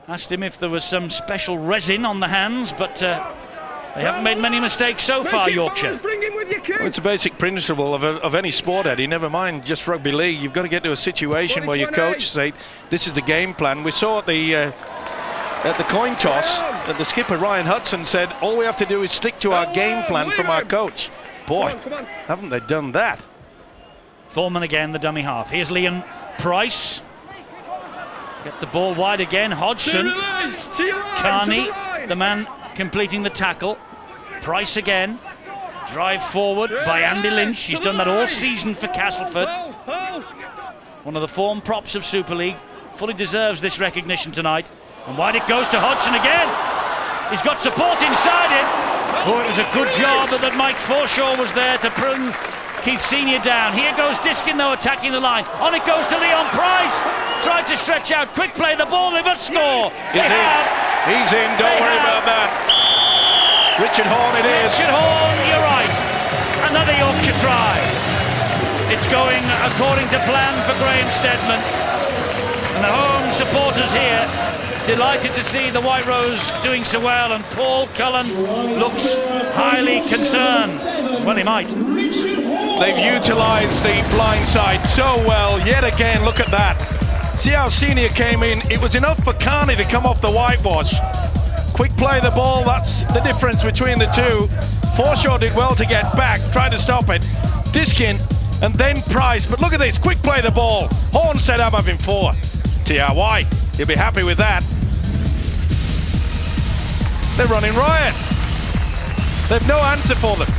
Asked him if there was some special resin on the hands, but they haven't made many mistakes so far, Yorkshire. Well, it's a basic principle of any sport, Eddie, never mind just rugby league. You've got to get to a situation where your coach say, this is the game plan. We saw at the coin toss that the skipper Ryan Hudson said, all we have to do is stick to our game plan from our coach. Boy, haven't they done that? Thorman again, the dummy half. Here's Liam Price. Get the ball wide again. Hodgson. Carney, the man completing the tackle. Price again. Drive forward by Andy Lynch. He's done that all season for Castleford. One of the form props of Super League. Fully deserves this recognition tonight. And wide it goes to Hodgson again. He's got support inside him. Oh, it was a good job that Mike Forshaw was there to bring Keith Senior down. Here goes Diskin though, attacking the line. On it goes to Leon Price. Tried to stretch out. Quick play the ball. They must score. He's in. Don't worry about that. Richard Horne it is. Richard Horne, you're right. Another Yorkshire try. It's going according to plan for Graham Steadman. And the home supporters here delighted to see the White Rose doing so well, and Paul Cullen looks highly concerned. Well, he might. They've utilised the blind side so well. Yet again, look at that. See how Senior came in. It was enough for Carney to come off the whitewash. Quick play the ball, that's the difference between the two. Forshaw did well to get back, tried to stop it. Diskin and then Price, but look at this, quick play the ball. Horne said I'm having four. TRY, you'll be happy with that. They're running riot. They've no answer for them.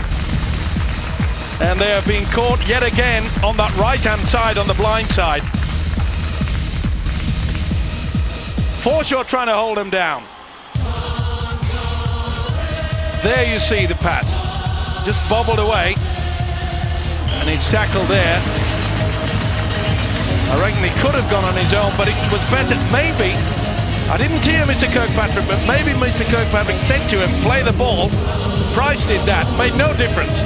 And they are being caught yet again on that right-hand side, on the blind side. Forshaw trying to hold them down. There you see the pass. Just bobbled away. And he's tackled there. I reckon he could have gone on his own, but it was better. Maybe, I didn't hear Mr. Kirkpatrick, but maybe Mr. Kirkpatrick said to him, play the ball. Price did that, made no difference.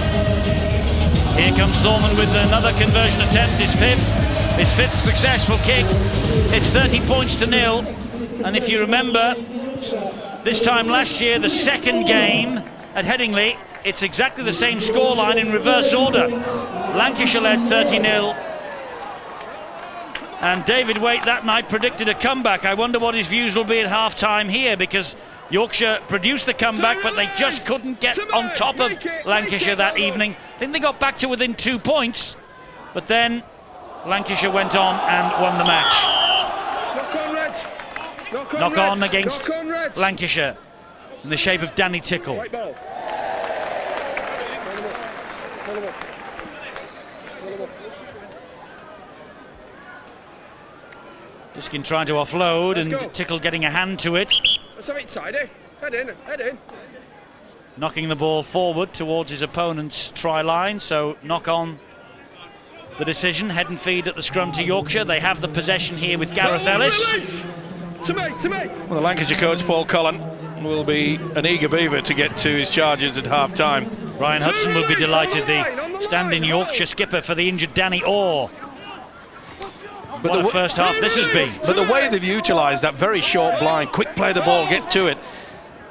Here comes Thorman with another conversion attempt, his fifth successful kick. It's 30 points to 0. And if you remember, this time last year, the second game at Headingley, it's exactly the same scoreline in reverse order. Lancashire led 30-0. And David Waite that night predicted a comeback. I wonder what his views will be at half-time here, because Yorkshire produced the comeback, but they just couldn't get on top of Lancashire that evening. I think they got back to within 2 points, but then Lancashire went on and won the match. Knock on against Lancashire in the shape of Danny Tickle. Diskin trying to offload and Tickle getting a hand to it. Head in. Knocking the ball forward towards his opponent's try line, so knock on the decision. Head and feed at the scrum to Yorkshire. They have the possession here with Gareth Ellis. To me. Well, the Lancashire coach, Paul Cullen, will be an eager beaver to get to his charges at half-time. Ryan Hudson will be delighted, the stand-in Yorkshire skipper for the injured Danny Orr. But what a first half this has been. But the way they've utilised that very short blind, quick play the ball, get to it.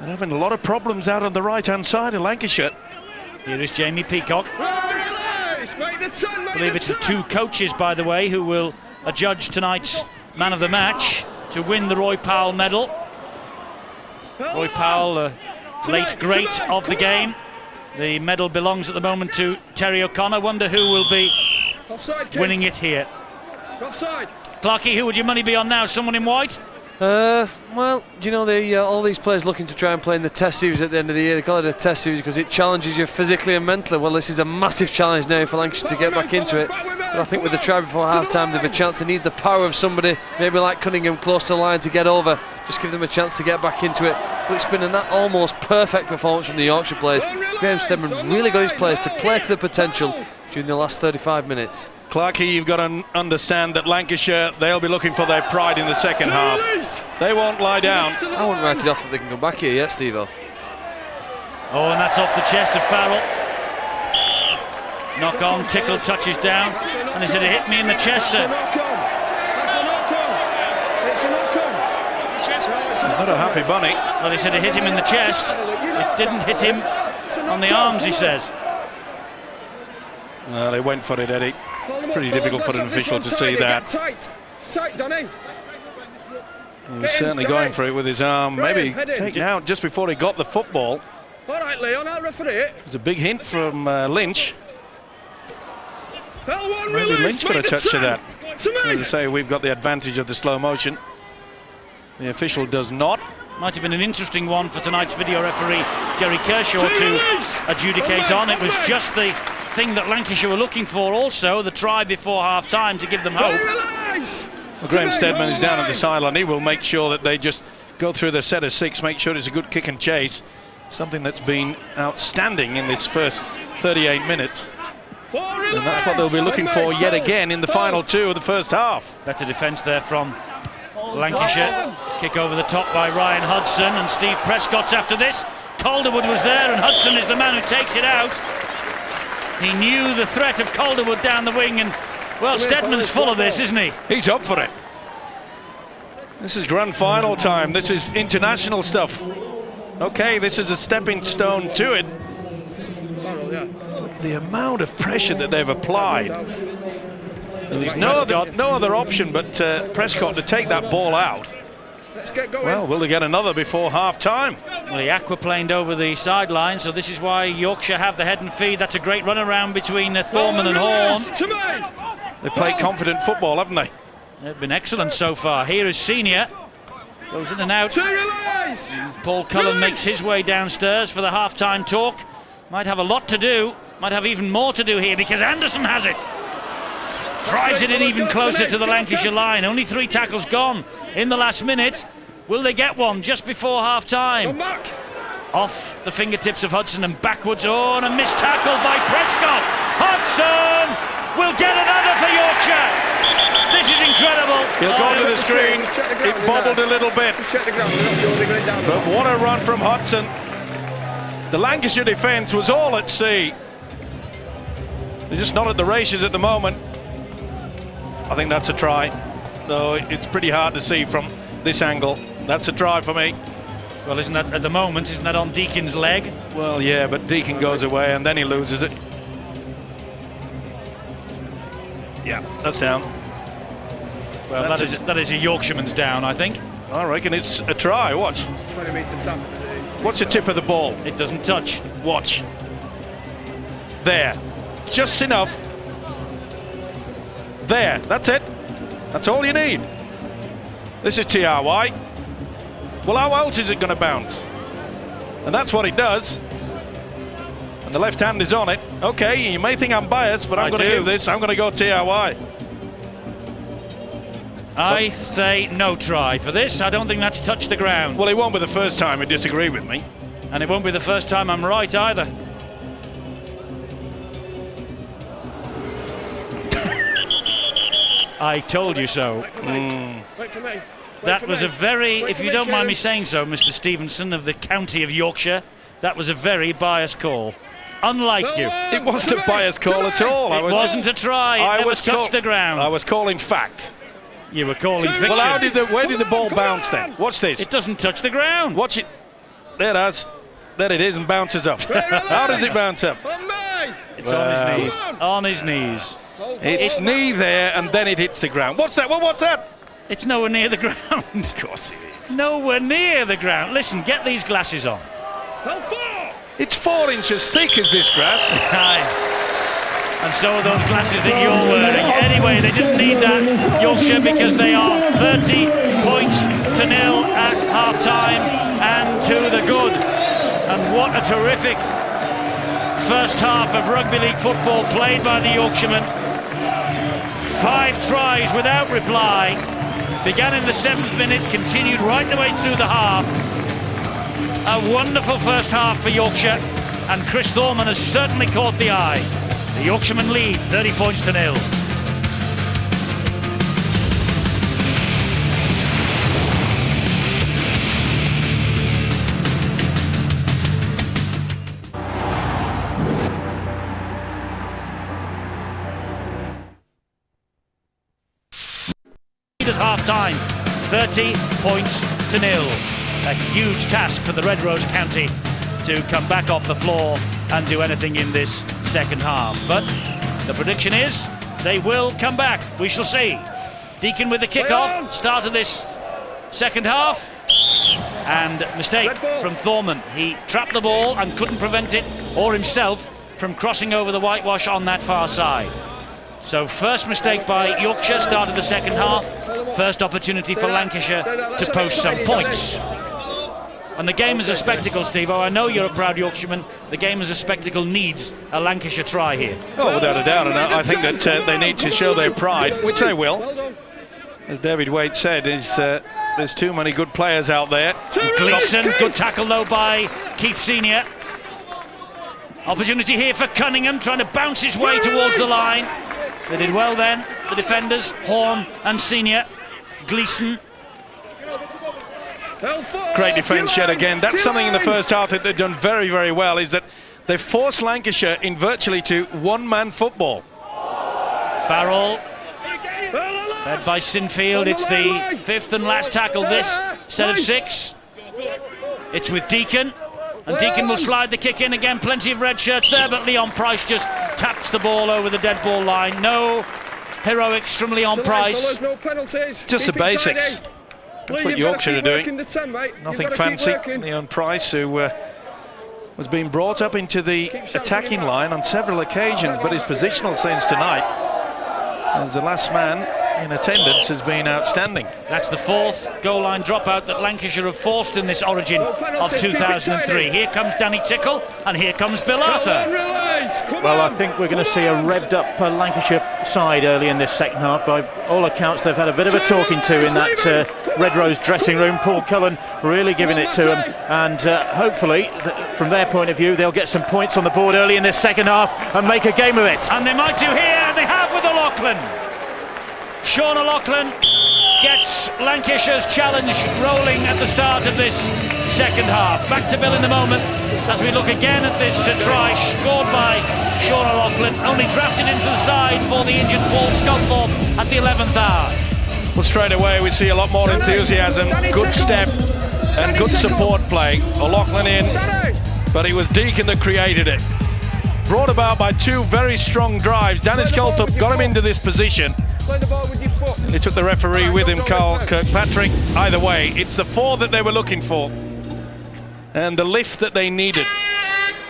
They're having a lot of problems out on the right-hand side of Lancashire. Here is Jamie Peacock. I believe it's the two coaches, by the way, who will adjudge tonight's man of the match to win the Roy Powell medal. Roy Powell, late great of the game. The medal belongs at the moment to Terry O'Connor. Wonder who will be winning it here. Offside. Clarkie, who would your money be on now? Someone in white? Well, do you know, all these players looking to try and play in the test series at the end of the year, they call it a test series because it challenges you physically and mentally. Well, this is a massive challenge now for Lancashire to get back into it. But I think with the try before half-time, they've a chance. They need the power of somebody, maybe like Cunningham, close to the line to get over. Just give them a chance to get back into it. But it's been an almost perfect performance from the Yorkshire players. Graham Steadman really got his players to play to the potential during the last 35 minutes. Clarkey, you've got to understand that Lancashire, they'll be looking for their pride in the second half. They won't lie down. I wouldn't write it off that they can come back here yet, Steve-O. Oh, and that's off the chest of Farrell. Knock on, Tickle touches down, and he said it hit me in the chest, sir. He's not a happy bunny. Well, he said it hit him in the chest. It didn't hit him on the arms, he says. Well, they went for it, Eddie. It's pretty difficult for an official to see that. Tight, Donny. He was certainly going for it with his arm, maybe taken out just before he got the football. All right, Leon, I'll referee it. It was a big hint from Lynch. Maybe Maybe Lynch got a touch of that. To me. As I say, we've got the advantage of the slow motion. The official does not. Might have been an interesting one for tonight's video referee, Jerry Kershaw, to adjudicate on. It was just the thing that Lancashire were looking for also, the try before half-time to give them hope. Well, Graham Steadman is down at the sideline. He will make sure that they just go through the set of 6, make sure it's a good kick and chase. Something that's been outstanding in this first 38 minutes. And that's what they'll be looking for yet again in the final 2 of the first half. Better defence there from Lancashire. Kick over the top by Ryan Hudson, and Steve Prescott's after this. Calderwood was there, and Hudson is the man who takes it out. He knew the threat of Calderwood down the wing, and well, Steadman's full of this, isn't he? He's up for it. This is grand final time. This is international stuff. Okay, this is a stepping stone to it. But the amount of pressure that they've applied. There's no other option but Prescott to take that ball out. Let's get going. Well, will they get another before half-time? Well, he aquaplaned over the sideline, so this is why Yorkshire have the head and feed. That's a great run around between Thorman and Horn. They play confident football, haven't they? They've been excellent so far. Here is Senior. Goes in and out. Paul Cullen makes his way downstairs for the half-time talk. Might have a lot to do. Might have even more to do here because Anderson has it. Drives it in even closer to the Lancashire line. Only 3 tackles gone in the last minute. Will they get one just before half-time? Off the fingertips of Hudson and backwards. Oh, and a missed tackle by Prescott. Hudson will get another for Yorkshire. This is incredible. He'll go to the screen. It bobbled a little bit. But what a run from Hudson. The Lancashire defence was all at sea. They're just not at the races at the moment. I think that's a try. Though it's pretty hard to see from this angle. That's a try for me. Well, isn't that at the moment? Isn't that on Deacon's leg? Well, yeah, but Deacon goes away and then he loses it. Yeah, that's down. Well, that is a Yorkshireman's down, I think. I reckon it's a try. Watch. 20 metres up. What's the tip of the ball? It doesn't touch. Watch. There. Just enough. There. That's it. That's all you need. This is TRY. Well, how else is it going to bounce? And that's what it does. And the left hand is on it. Okay, you may think I'm biased, but I'm going to give this. I'm going to go TRY. I say no try for this. I don't think that's touched the ground. Well, it won't be the first time you disagree with me. And it won't be the first time I'm right either. I told you so. Wait for me. That was a very, if you don't mind me saying so, Mr. Stevenson of the county of Yorkshire, that was a very biased call. Unlike you. It wasn't a biased call at all. It wasn't a try. It never touched the ground. I was calling fact. You were calling fiction. Well, where did the ball bounce then? Watch this. It doesn't touch the ground. Watch it. There it is. There it is and bounces up. How does it bounce up? It's on his knees. On his knees. It's knee there and then it hits the ground. What's that? Well, what's that? It's nowhere near the ground. Of course it is. Nowhere near the ground. Listen, get these glasses on. It's 4 inches thick as this grass. I And so are those glasses that you're wearing. Anyway, they didn't need that, Yorkshire, because they are 30 points to nil at half-time and to the good. And what a terrific first half of rugby league football played by the Yorkshiremen. 5 tries without reply. Began in the 7th minute, continued right the way through the half. A wonderful first half for Yorkshire, and Chris Thorman has certainly caught the eye. The Yorkshiremen lead 30 points to nil. At half-time, 30 points to nil. A huge task for the Red Rose County to come back off the floor and do anything in this second half. But the prediction is they will come back. We shall see. Deacon with the kick-off, start of this second half. And mistake from Thorman. He trapped the ball and couldn't prevent it or himself from crossing over the whitewash on that far side. So first mistake by Yorkshire, start of the second half. First opportunity for Lancashire to post some points. And the game is a spectacle, Steve-O. I know you're a proud Yorkshireman. The game as a spectacle needs a Lancashire try here. Oh, without a doubt. And I think that they need to show their pride, which they will. As David Waite said, there's too many good players out there. Gleeson, good tackle though by Keith Senior. Opportunity here for Cunningham, trying to bounce his way towards the line. They did well then, the defenders, Horn and Senior. Gleeson. Great defence yet again. That's something in the first half that they've done very, very well, is that they've forced Lancashire in virtually to one-man football. Farrell, fed by Sinfield. It's the 5th and last tackle this set of 6. It's with Deacon, and Deacon will slide the kick in again. Plenty of red shirts there, but Leon Price just taps the ball over the dead ball line. No heroics from Leon Price. Just the basics. That's what Yorkshire are doing. Nothing fancy. Leon Price, who was being brought up into the attacking line on several occasions, but his positional sense tonight as the last man in attendance has been outstanding. That's the 4th goal line dropout that Lancashire have forced in this origin of 2003. Here comes Danny Tickle, and here comes Bill Arthur. Well, I think we're going to see a revved up Lancashire side early in this second half. By all accounts, they've had a bit of a talking to in that Red Rose dressing room. Paul Cullen really giving it to them, and hopefully, from their point of view, they'll get some points on the board early in this second half and make a game of it. And they might do here, and they have with O'Loughlin. Sean O'Loughlin gets Lancashire's challenge rolling at the start of this second half. Back to Bill in a moment as we look again at this try scored by Sean O'Loughlin, only drafted into the side for the injured Paul Sculthorpe at the 11th hour. Well, straight away we see a lot more enthusiasm, good step and good support play. O'Loughlin in, but it was Deacon that created it. Brought about by 2 very strong drives. Danny Sculthorpe got him into this position. He took the referee with him, Carl Kirkpatrick. Either way, it's the 4 that they were looking for and the lift that they needed.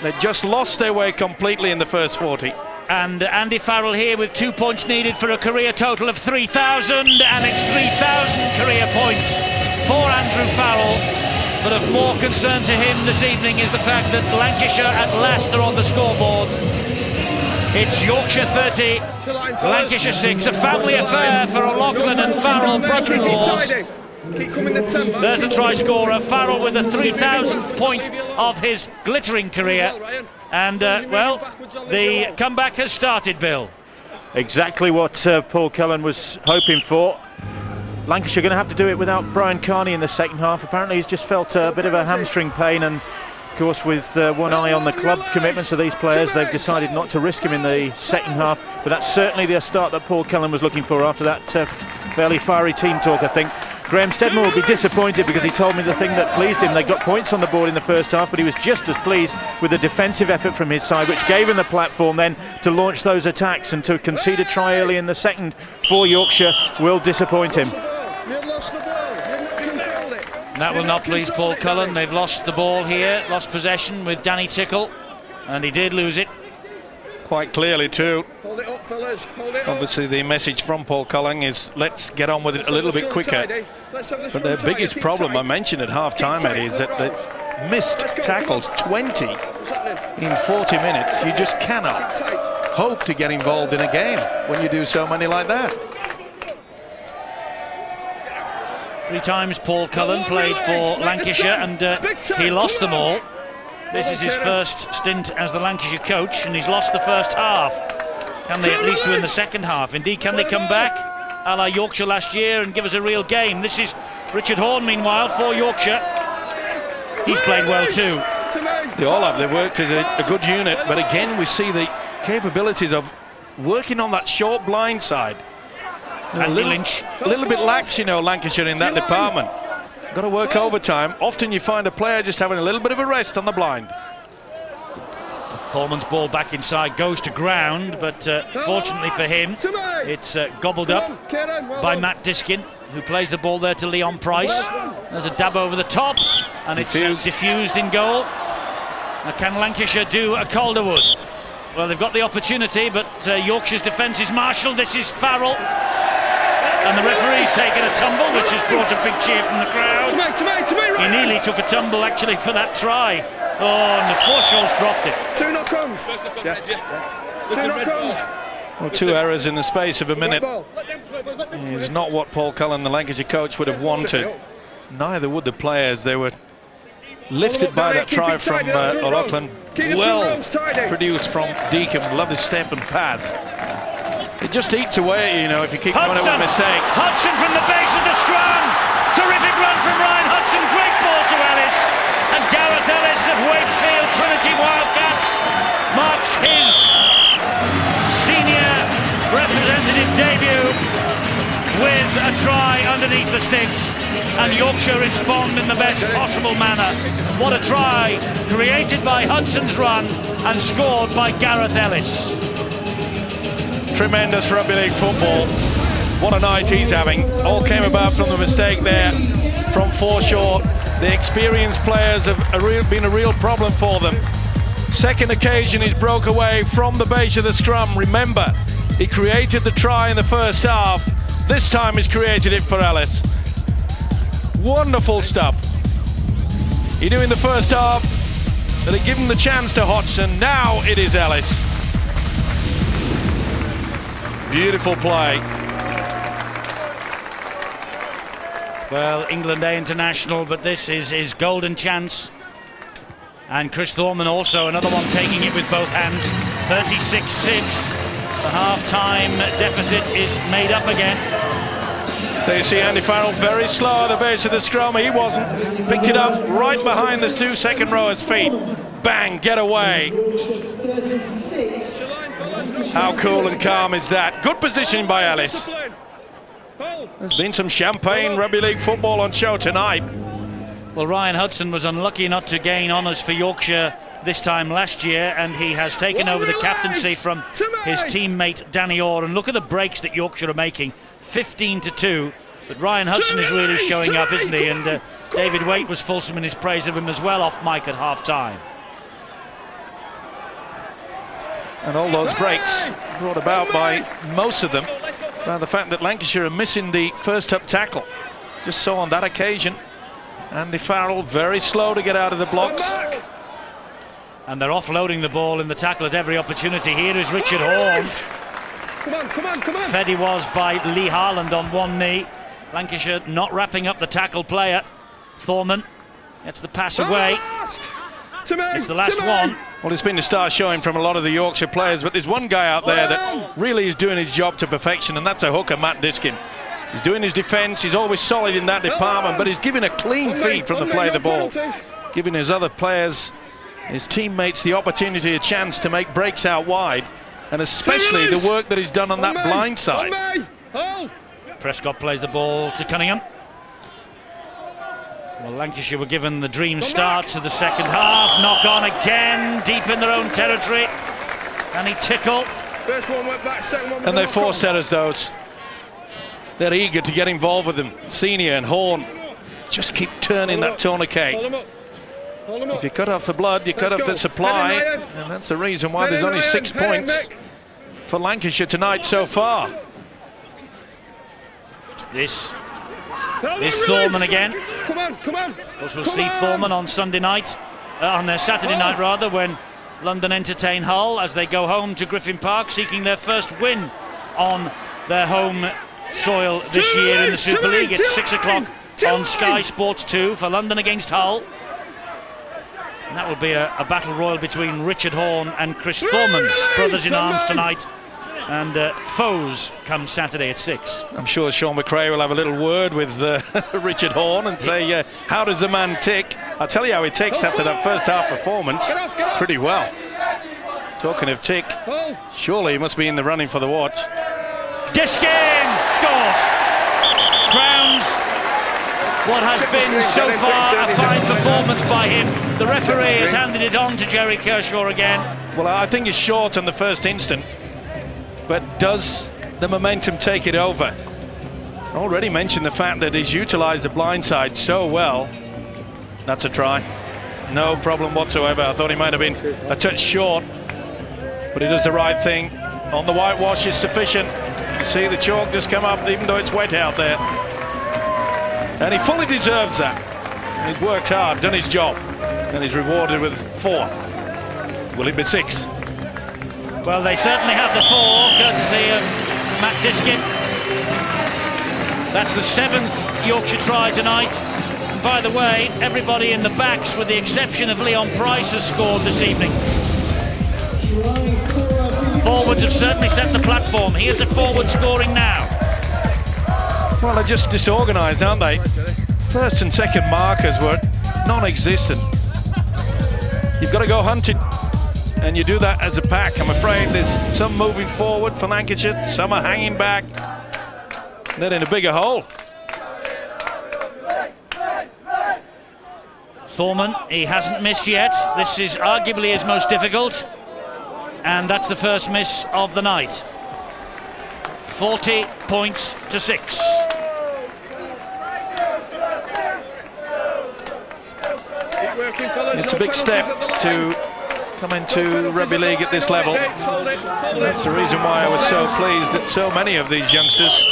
They just lost their way completely in the first 40. And Andy Farrell here with 2 points needed for a career total of 3,000, and it's 3,000 career points for Andrew Farrell. But of more concern to him this evening is the fact that Lancashire at last are on the scoreboard. It's Yorkshire 30, Lancashire 6, a family affair for O'Loughlin and Farrell, brother-in-laws. There's the try scorer, Farrell with the 3,000th point of his glittering career. And, well, the comeback has started, Bill. Exactly what Paul Cullen was hoping for. Lancashire going to have to do it without Brian Carney in the second half. Apparently he's just felt a bit of a hamstring pain, and of course with one eye on the club commitments of these players, they've decided not to risk him in the second half. But that's certainly the start that Paul Cullen was looking for after that fairly fiery team talk, I think. Graham Stedman will be disappointed because he told me the thing that pleased him. They got points on the board in the first half, but he was just as pleased with the defensive effort from his side, which gave him the platform then to launch those attacks, and to concede a try early in the second for Yorkshire will disappoint him. That will not please Paul Cullen. They've lost the ball here, lost possession with Danny Tickle, and he did lose it. quite clearly too. Hold it up, fellas. Hold it up. Obviously the message from Paul Cullen is let's get on with it a little bit quicker. But their biggest problem, I mentioned at half-time, Eddie, is that they missed tackles 20 in 40 minutes. You just cannot hope to get involved in a game when you do so many like that. 3 times Paul Cullen played for Lancashire, and he lost them all. This is his first stint as the Lancashire coach, and he's lost the first half. Can they at least win the second half? Indeed, can they come back, a la Yorkshire last year, and give us a real game? This is Richard Horne, meanwhile, for Yorkshire. He's played well too. They all have. They've worked as a good unit, but again we see the capabilities of working on that short blind side. A little bit lax, you know, Lancashire in that department. Got to work overtime. Often you find a player just having a little bit of a rest on the blind. Foreman's ball back inside goes to ground, but fortunately for him, it's gobbled up by Matt Diskin, who plays the ball there to Leon Price. There's a dab over the top, and it's diffused in goal. Now, can Lancashire do a Calderwood? Well, they've got the opportunity, but Yorkshire's defence is marshalled. This is Farrell. And the referee's taken a tumble, which has brought a big cheer from the crowd. He nearly took a tumble, actually, for that try. Oh, and the Forshaw's dropped it. 2 knock-ons. 2 knock-ons. Well, 2 errors in the space of a minute is not what Paul Cullen, the Lancashire coach, would have wanted. Neither would the players. They were lifted by that try from O'Loughlin. Well produced from Deacon. Lovely step and pass. It just eats away, you know, if you keep going with mistakes. Hudson from the base of the scrum. Terrific run from Ryan Hudson. Great ball to Ellis. And Gareth Ellis of Wakefield Trinity Wildcats marks his senior representative debut with a try underneath the sticks. And Yorkshire respond in the best possible manner. What a try, created by Hudson's run and scored by Gareth Ellis. Tremendous rugby league football. What a night he's having. All came about from the mistake there from Forshaw. The experienced players have been a real problem for them. Second occasion he's broke away from the base of the scrum. Remember, he created the try in the first half. This time he's created it for Ellis. Wonderful stuff. He knew in the first half that he'd given the chance to Hodgson. Now it is Ellis. Beautiful play. Well, England A international, but this is his golden chance. And Chris Thorman also, another one taking it with both hands. 36-6. The half-time deficit is made up again. There you see Andy Farrell very slow at the base of the scrum. He wasn't. Picked it up right behind the 2 second rowers' feet. Bang, get away. How cool and calm is that? Good positioning by Ellis. There's been some champagne rugby league football on show tonight. Well, Ryan Hudson was unlucky not to gain honours for Yorkshire this time last year, and he has taken over the captaincy from his teammate Danny Orr. And look at the breaks that Yorkshire are making, 15-2. But Ryan Hudson is really showing up, isn't he? And David Waite was fulsome in his praise of him as well off mic at half-time. And all those breaks brought about by most of them by the fact that Lancashire are missing the first up tackle. Just so on that occasion, Andy Farrell very slow to get out of the blocks. And they're offloading the ball in the tackle at every opportunity. Here is Richard Horne. Come on. Fed he was by Lee Harland on one knee. Lancashire not wrapping up the tackle player. Thorman gets the pass away. It's the last one. Well, it's been a star showing from a lot of the Yorkshire players, but there's one guy out there that really is doing his job to perfection, and that's a hooker, Matt Diskin. He's doing his defence, he's always solid in that department, but he's giving a clean feed from the play of the ball, giving his other players, his teammates, the opportunity, a chance to make breaks out wide, and especially the work that he's done on that blind side. Prescott plays the ball to Cunningham. Well, Lancashire were given the dream start to the second half. Knock on again, deep in their own territory. Can he tickle? First one went back, second one was and they forced errors, those. They're eager to get involved with them. Senior and Horne just keep turning that tourniquet. Hold him up. If you cut off the blood, you cut Let's off the go. supply, Head in, Ryan. and that's the reason why Head there's in, only Ryan. 6 Head in, points Mick. for Lancashire tonight so far. This No, This release. Thorman again. Come on, come on. Of course, we'll Come see on. Thorman on Sunday night, on Saturday Oh. night rather, when London entertain Hull as they go home to Griffin Park, seeking their first win on their home soil this Two year in the lanes, Super two League. lanes, It's two 6 o'clock lanes, two on Sky lanes. Sports 2 for London against Hull. And that will be a battle royal between Richard Horne and Chris Thorman, release, brothers in arms Thorman. tonight. And foes come Saturday at 6. I'm sure Sean McRae will have a little word with Richard Horne and say, how does the man tick? I'll tell you how he ticks after that first half performance. Get off. Pretty well. Talking of tick, Hold. surely he must be in the running for the watch. Diskin scores. Crowns what has been so far a fine performance by him. The referee has handed it on to Jerry Kershaw again. Well, I think he's short on the first instant, but does the momentum take it over? Already mentioned the fact that he's utilised the blind side so well. That's a try. No problem whatsoever. I thought he might have been a touch short, but he does the right thing. On the whitewash is sufficient. See the chalk just come up, even though it's wet out there. And he fully deserves that. He's worked hard, done his job, and he's rewarded with 4. Will it be 6? Well, they certainly have the 4, courtesy of Matt Diskin. That's the 7th Yorkshire try tonight. And by the way, everybody in the backs, with the exception of Leon Price, has scored this evening. Forwards have certainly set the platform. Here's a forward scoring now. Well, they're just disorganised, aren't they? First and second markers were non-existent. You've got to go hunting, and you do that as a pack. I'm afraid there's some moving forward for Lancashire, some are hanging back. They're in a bigger hole. Thorman, he hasn't missed yet. This is arguably his most difficult, and that's the first miss of the night. 40 points to 6. Keep working, fellas. It's No a big penalties step at the line. to come into rugby league at this level. Hold it. That's the reason why I was so pleased that so many of these youngsters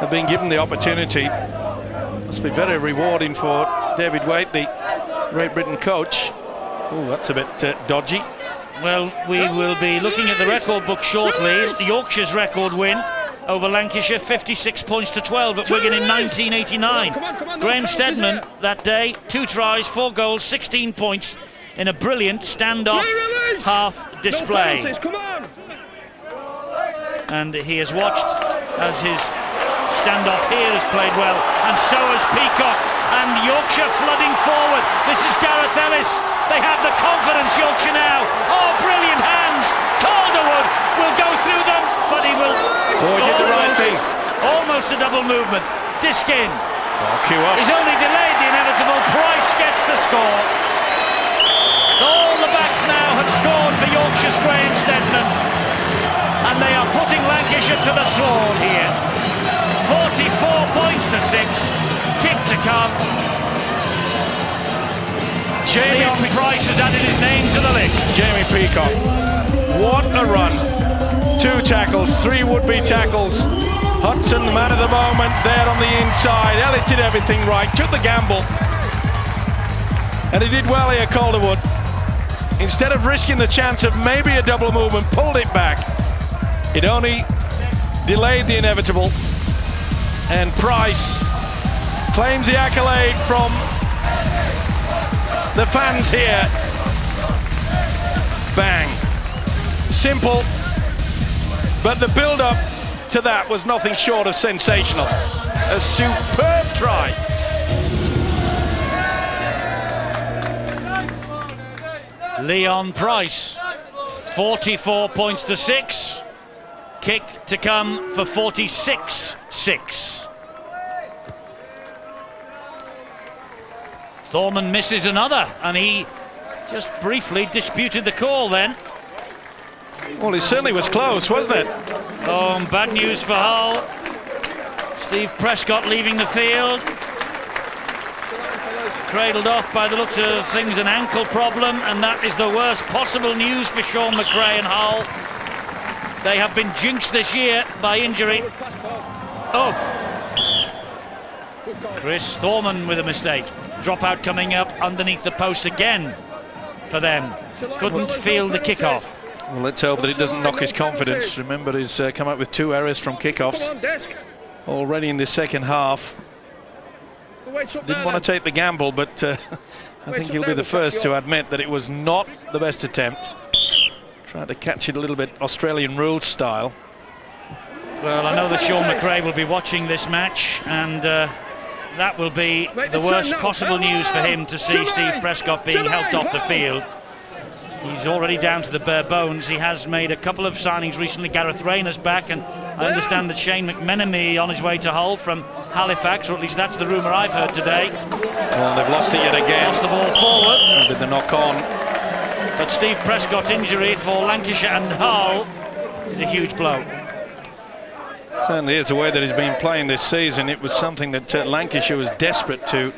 have been given the opportunity. Must be very rewarding for David Waite, the Great Britain coach. Oh, that's a bit dodgy. Well, we will be looking at the record book shortly. Yorkshire's record win over Lancashire, 56 points to 12 at Wigan in 1989. Come on, no Graham penalties Steadman here. that day, 2 tries, 4 goals, 16 points in a brilliant standoff Release. half No display. penalties, come on. And he has watched as his standoff here has played well, and so has Peacock. And Yorkshire flooding forward. This is Gareth Ellis. They have the confidence, Yorkshire now. Oh, brilliant hands. Calderwood will go through them, but he will Oh, he did the right thing. almost a double movement. Diskin. Oh, queue up. He's only delayed the inevitable. Price gets the score. All the backs now have scored for Yorkshire's Graham Steadman, and they are putting Lancashire to the sword here. 44 points to 6. Kick to come. Leon Price has added his name to the list. Jamie Peacock. What a run. 2 tackles, 3 would-be tackles. Hudson, man of the moment, there on the inside. Ellis did everything right, took the gamble. And he did well here, Calderwood. Instead of risking the chance of maybe a double movement, pulled it back. It only delayed the inevitable. And Price claims the accolade from the fans here. Bang. Simple, but the build-up to that was nothing short of sensational. A superb try. Leon Price, 44 points to 6. Kick to come for 46-6. Thorman misses another, and he just briefly disputed the call then. Well, it certainly was close, wasn't it? Oh, and bad news for Hull. Steve Prescott leaving the field. Cradled off by the looks of things, an ankle problem, and that is the worst possible news for Sean McRae and Hull. They have been jinxed this year by injury. Oh! Chris Thorman with a mistake. Dropout coming up underneath the post again for them. Couldn't field the kickoff. Well, let's hope that it doesn't knock his confidence. Remember, he's come up with 2 errors from kickoffs already in the second half. Didn't want to take the gamble, but I think he'll be the first to admit that it was not the best attempt. Tried to catch it a little bit Australian rules style. Well, I know that Sean McRae will be watching this match, and that will be the worst possible news for him to see Steve Prescott being helped off the field. He's already down to the bare bones. He has made a couple of signings recently. Gareth Rayner's back, and I understand that Shane McMenemy on his way to Hull from Halifax, or at least that's the rumour I've heard today. Well, they've lost it yet again. Lost the ball forward. Did the knock on. But Steve Prescott's injury for Lancashire and Hull is a huge blow. Certainly is the way that he's been playing this season. It was something that Lancashire was desperate to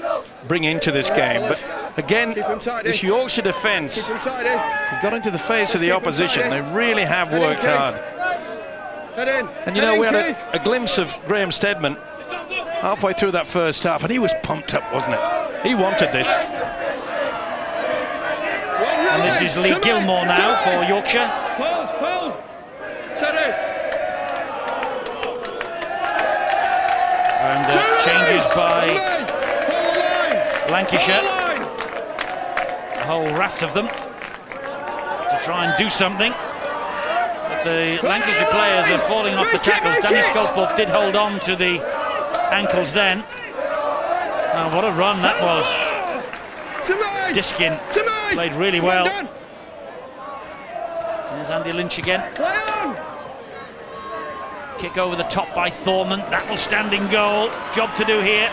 bring into this game. But again, this Yorkshire defence have got into the face of the opposition. They really have worked hard. And you know, we had a glimpse of Graham Steadman halfway through that first half, and he was pumped up, wasn't it? He wanted this. And this is Lee Gilmore now for Yorkshire. Hold. Steady. And changes by Lancashire. A whole raft of them to try and do something. But the Lancashire players are falling off the tackles. Danny Sculthorpe did hold on to the ankles then. Oh, what a run that was. Diskin played really well. There's Andy Lynch again. Kick over the top by Thorman. That will stand in goal. Job to do here.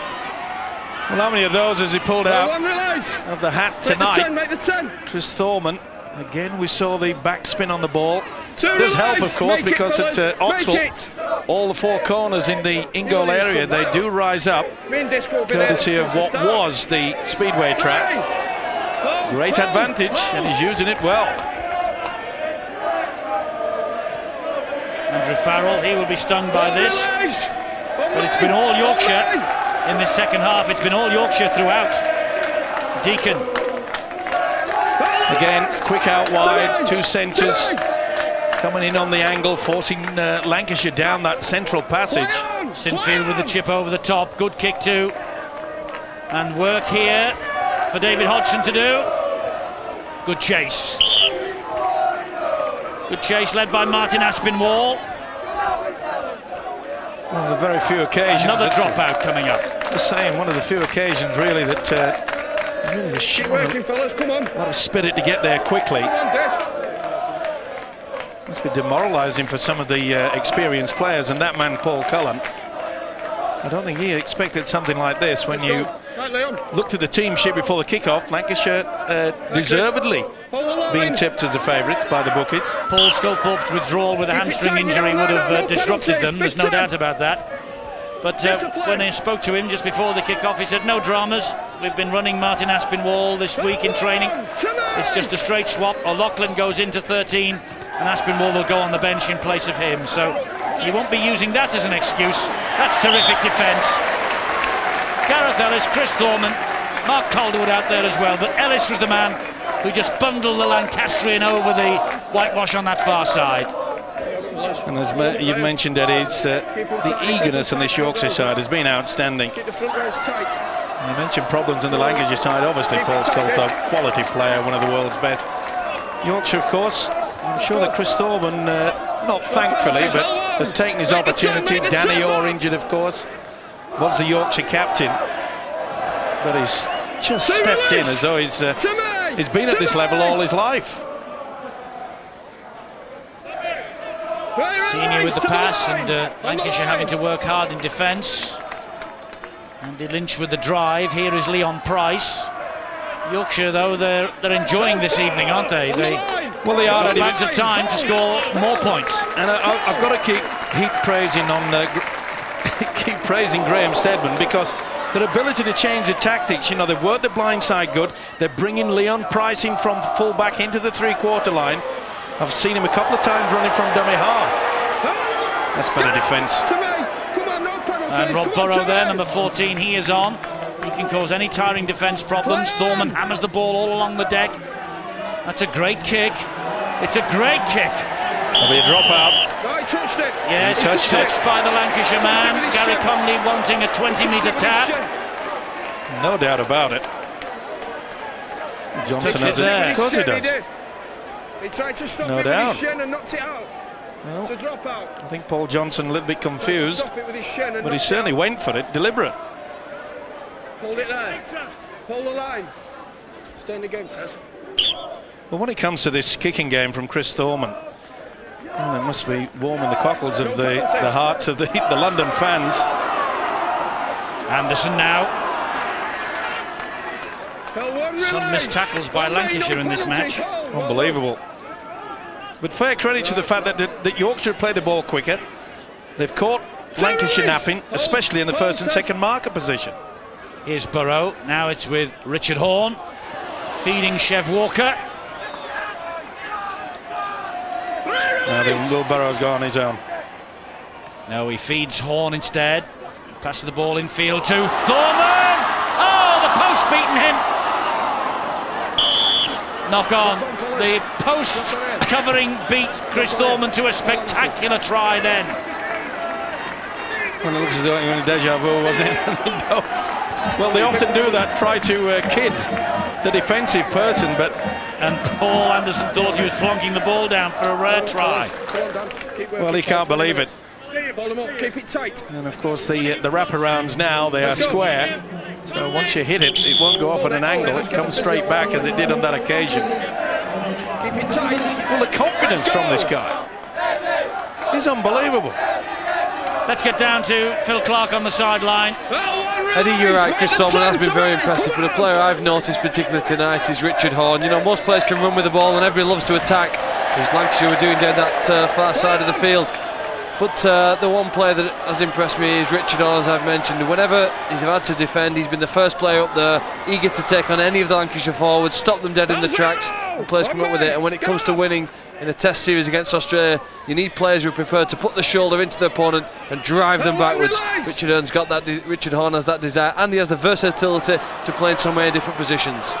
Well, how many of those has he pulled out of the hat tonight? Make the 10. Chris Thorman. Again, we saw the backspin on the ball. Does help, of course, because at Oxford, all the 4 corners in the in-goal area, they do rise up, courtesy of what was the speedway track. Great advantage, and he's using it well. Andrew Farrell, he will be stung by this. But it's been all Yorkshire in this second half. It's been all Yorkshire throughout. Deacon. Again, quick out wide, 2 centres. Coming in on the angle, forcing Lancashire down that central passage. Sinfield with the chip over the top. Good kick too. And work here for David Hodgson to do. Good chase. Good chase led by Martin Aspinwall. One of the very few occasions. Another dropout coming up. Just saying, one of the few occasions really that really just Keep working, fellas, come on. A lot of spirit to get there quickly. Come on, Desk. Must be demoralising for some of the experienced players, and that man Paul Cullen, I don't think he expected something like this. When you looked at the team sheet before the kick-off, Lancashire deservedly being tipped as the favourites by the bookies. Paul Sculthorpe's withdrawal with a hamstring injury would have disrupted them, there's no doubt about that. But when I spoke to him just before the kick-off, he said, no dramas. We've been running Martin Aspinwall this week in training. It's just a straight swap. O'Loughlin goes into 13 and Aspinwall will go on the bench in place of him. So you won't be using that as an excuse. That's terrific defence. Gareth Ellis, Chris Thorman, Mark Calderwood out there as well. But Ellis was the man who just bundled the Lancastrian over the whitewash on that far side. And as you've mentioned, Eddie, it's the eagerness on this Yorkshire side has been outstanding. Keep the front rows tight. You mentioned problems on the Lancashire side. Obviously, Paul Sculthorpe, quality player, one of the world's best. Yorkshire, of course, I'm sure that Chris Thorman, not thankfully, but has taken his opportunity. Danny Orr injured, of course, was the Yorkshire captain. But he's just stepped in as though he's been at this level all his life. Senior with the pass, and Lancashire having to work hard in defence. Andy Lynch with the drive. Here is Leon Price. Yorkshire, though, they're enjoying this evening, aren't they? They are at bags of time to score more points. And I've got to keep praising Graham Steadman, because their ability to change the tactics. You know, they've worked the blind side good. They're bringing Leon Price in from full back into the three-quarter line. I've seen him a couple of times running from dummy half. That's better defence. And Rob Burrow there, number 14, he is on. He can cause any tiring defence problems. Thorman hammers the ball all along the deck. That's a great kick. It's a great kick. There'll be a dropout. No, he touched it. Yes, it's touched by the Lancashire man. Gary Conley wanting a 20-metre tap. No doubt about it. Johnson has it. Of course he does. He tried to stop No it doubt. with his shin and knocked it out. Well, It's a dropout. I think Paul Johnson a little bit confused, Stop it with his shin and but he knocked it certainly out. went for it, deliberate. Hold it there. Hold the line. Stay in the game, Tess. Well, when it comes to this kicking game from Chris Thorman, well, it must be warming the cockles of the hearts of the London fans. Anderson now. Some Some missed tackles by Lancashire in this match. Unbelievable. But fair credit to the fact that Yorkshire played the ball quicker. They've caught Lancashire napping, especially in the first and second marker position. Here's Burrow. Now it's with Richard Horne. Feeding Chev Walker. Now Will Burrow's gone on his own. No, he feeds Horne instead. Passes the ball in field to Thorman. Oh, the post beating him. Knock on. The post covering beat Chris Thorman to a spectacular try then. Well, this is only deja vu, wasn't it? Well, they often do that, try to kid the defensive person, but... And Paul Anderson thought he was plonking the ball down for a rare try. Well, he can't believe it. Hold him up, keep it tight. And of course the wraparounds now, they are square. So once you hit it, it won't go off at an angle. It comes straight back as it did on that occasion. Keep it tight. Well, the confidence from this guy is unbelievable. Let's get down to Phil Clark on the sideline. Eddie, you're right, Chris Thorman has been very impressive, but a player I've noticed particularly tonight is Richard Horne. You know, most players can run with the ball and everybody loves to attack, as Lancashire were doing down that far side of the field. But the one player that has impressed me is Richard Horne, as I've mentioned. Whenever he's had to defend, he's been the first player up there, eager to take on any of the Lancashire forwards, stop them dead in the tracks, and players come up with it. And when it comes to winning in a test series against Australia, you need players who are prepared to put the shoulder into the opponent and drive them backwards. Richard Horne has that desire, and he has the versatility to play in so many different positions.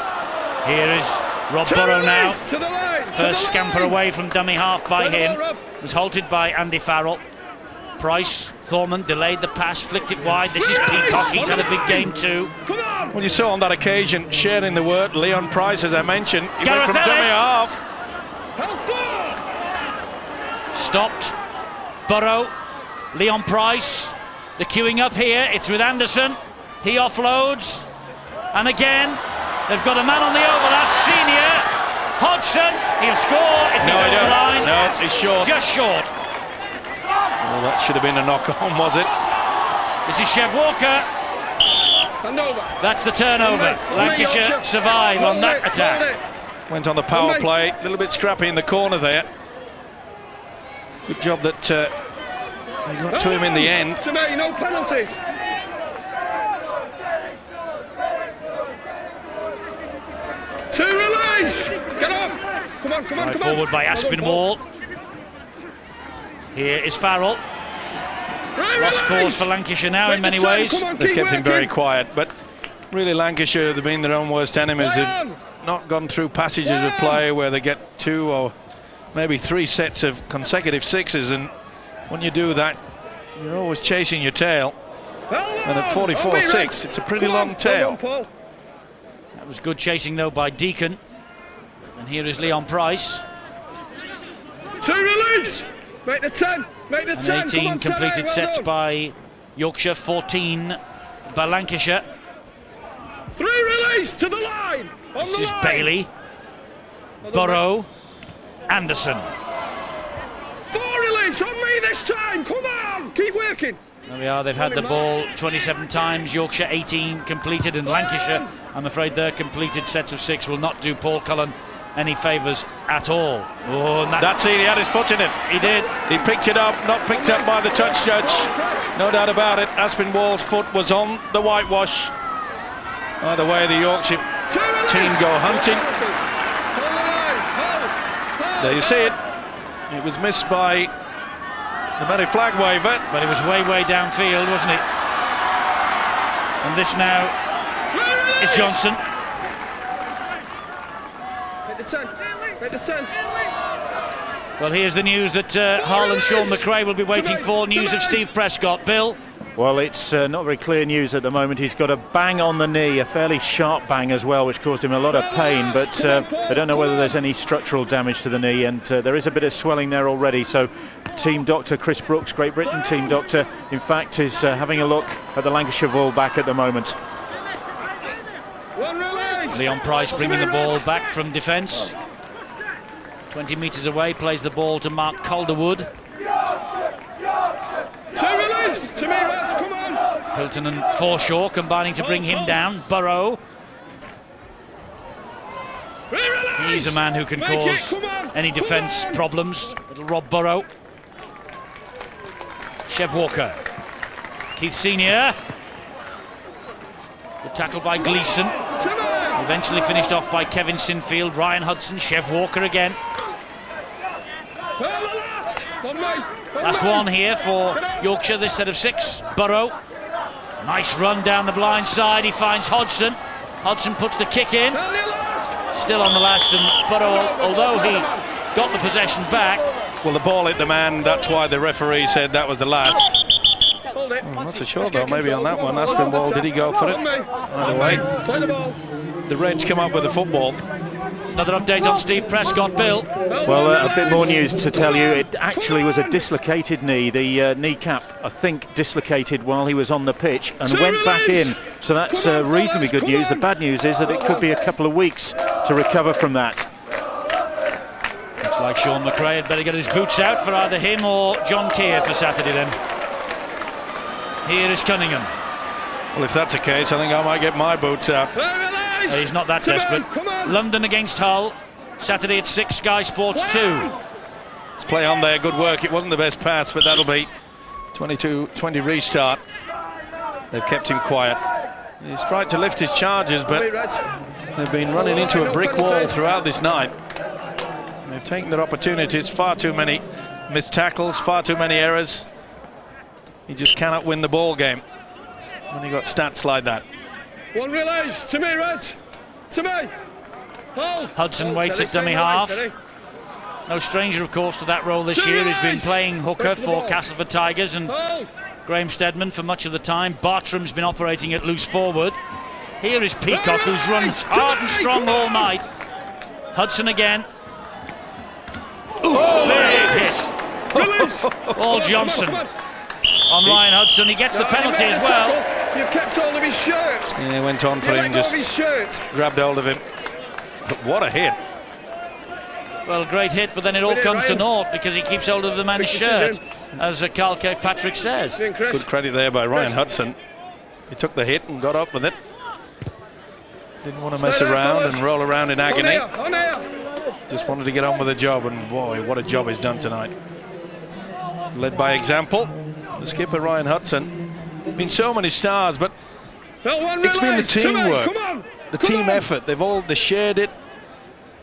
Here is Rob Burrow now. First scamper away from dummy half by him. Was halted by Andy Farrell. Price, Thorman delayed the pass, flicked it wide. This is Peacock, he's had a big game too. Well, you saw on that occasion, sharing the word, Leon Price, as I mentioned, he went from dummy half. Stopped. Burrow, Leon Price. The queuing up here, it's with Anderson. He offloads. And again, they've got a man on the overlap, senior. Hodgson, he'll score if he's over the line. No, he's short. Just short. Well, that should have been a knock-on, was it? This is Chev Walker. That's the turnover. Lancashire survive on that attack. Went on the power play, a little bit scrappy in the corner there. Good job that he got to him in the end. No penalties. To release. Get off. Come on, Forward by Aspinwall. Here is Farrell. Lost cause for Lancashire now in many ways. They've kept him very quiet, but really Lancashire have been their own worst enemies. They've not gone through passages of play where they get 2 or maybe 3 sets of consecutive sixes, and when you do that, you're always chasing your tail. And at 44-6, it's a pretty long tail. That was good chasing though by Deacon. And here is Leon Price. To release. Make the 10. Make the 10. 18 completed sets by Yorkshire, 14 by Lancashire. 3 release to the line. This is Bailey. Burrow. Anderson. 4 release on me this time. Come on. Keep working. There we are, they've had the ball 27 times, Yorkshire 18 completed, and Lancashire, I'm afraid their completed sets of 6 will not do Paul Cullen any favours at all. Oh, and That's it, he had his foot in it. he did. He picked it up, not picked up by the touch judge. No doubt about it. Aspinwall's foot was on the whitewash. Either way, the Yorkshire team go hunting. There you see it. It was missed by the Merry flag waver. But it was way downfield, wasn't it? And this now is Johnson. Hit the sun. Well, here's the news that Hull and Sean McRae will be waiting for. News of Steve Prescott. Bill? Well, it's not very clear news at the moment. He's got a bang on the knee, a fairly sharp bang as well, which caused him a lot of pain, but they don't know whether there's any structural damage to the knee, and there is a bit of swelling there already. So team doctor Chris Brooks, Great Britain team doctor, in fact, is having a look at the Lancashire full-back at the moment. Leon Price bringing the ball back from defence. 20 metres away, plays the ball to Mark Calderwood. Come on. Hilton and Forshaw combining to bring him down. Burrow. He's a man who can cause any defence problems. Little Rob Burrow. Chev Walker. Keith Senior. Good tackle by Gleeson. Eventually finished off by Kevin Sinfield. Ryan Hudson. Chev Walker again. Last one here for Yorkshire, this set of 6. Burrow. Nice run down the blind side. He finds Hodgson. Hodgson puts the kick in. Still on the last, and Burrow, although he got the possession back. Well, the ball hit the man. That's why the referee said that was the last. I'm not so sure though. Maybe on that one, Aspinwall, did he go for it? Either way, the Reds come up with the football. Another update on Steve Prescott, Bill. Well, a bit more news to tell you. It actually was a dislocated knee. The kneecap, I think, dislocated while he was on the pitch and went back in. So that's reasonably good news. The bad news is that it could be a couple of weeks to recover from that. Looks like Sean McRae had better get his boots out for either him or John Keir for Saturday then. Here is Cunningham. Well, if that's the case, I think I might get my boots out. He's not that desperate. London against Hull, Saturday at 6, Sky Sports 2. Let's play on there, good work. It wasn't the best pass, but that'll be 22-20 restart. They've kept him quiet. He's tried to lift his charges, but they've been running into a brick wall throughout this night. They've taken their opportunities, far too many missed tackles, far too many errors. He just cannot win the ball game when you got stats like that. One release to me, Reds. To me. Hudson waits at dummy half. No stranger, of course, to that role this year. He's been playing hooker for Castleford Tigers and Graham Steadman for much of the time. Bartram's been operating at loose forward. Here is Peacock, who's run hard and strong all night. Hudson again. Ooh, big hit. All Johnson on Ryan Hudson. He gets the penalty as well. You've kept hold of his shirt. Yeah, went on for him, just grabbed hold of him. But what a hit. Well, great hit, but then it all comes to naught because he keeps hold of the man's shirt, as Carl Kirkpatrick says. Good credit there by Ryan Hudson. He took the hit and got up with it. Didn't want to mess around and roll around in agony. Just wanted to get on with the job, and boy, what a job he's done tonight. Led by example, the skipper Ryan Hudson. Been so many stars, but it's been the teamwork, the team effort. They shared it.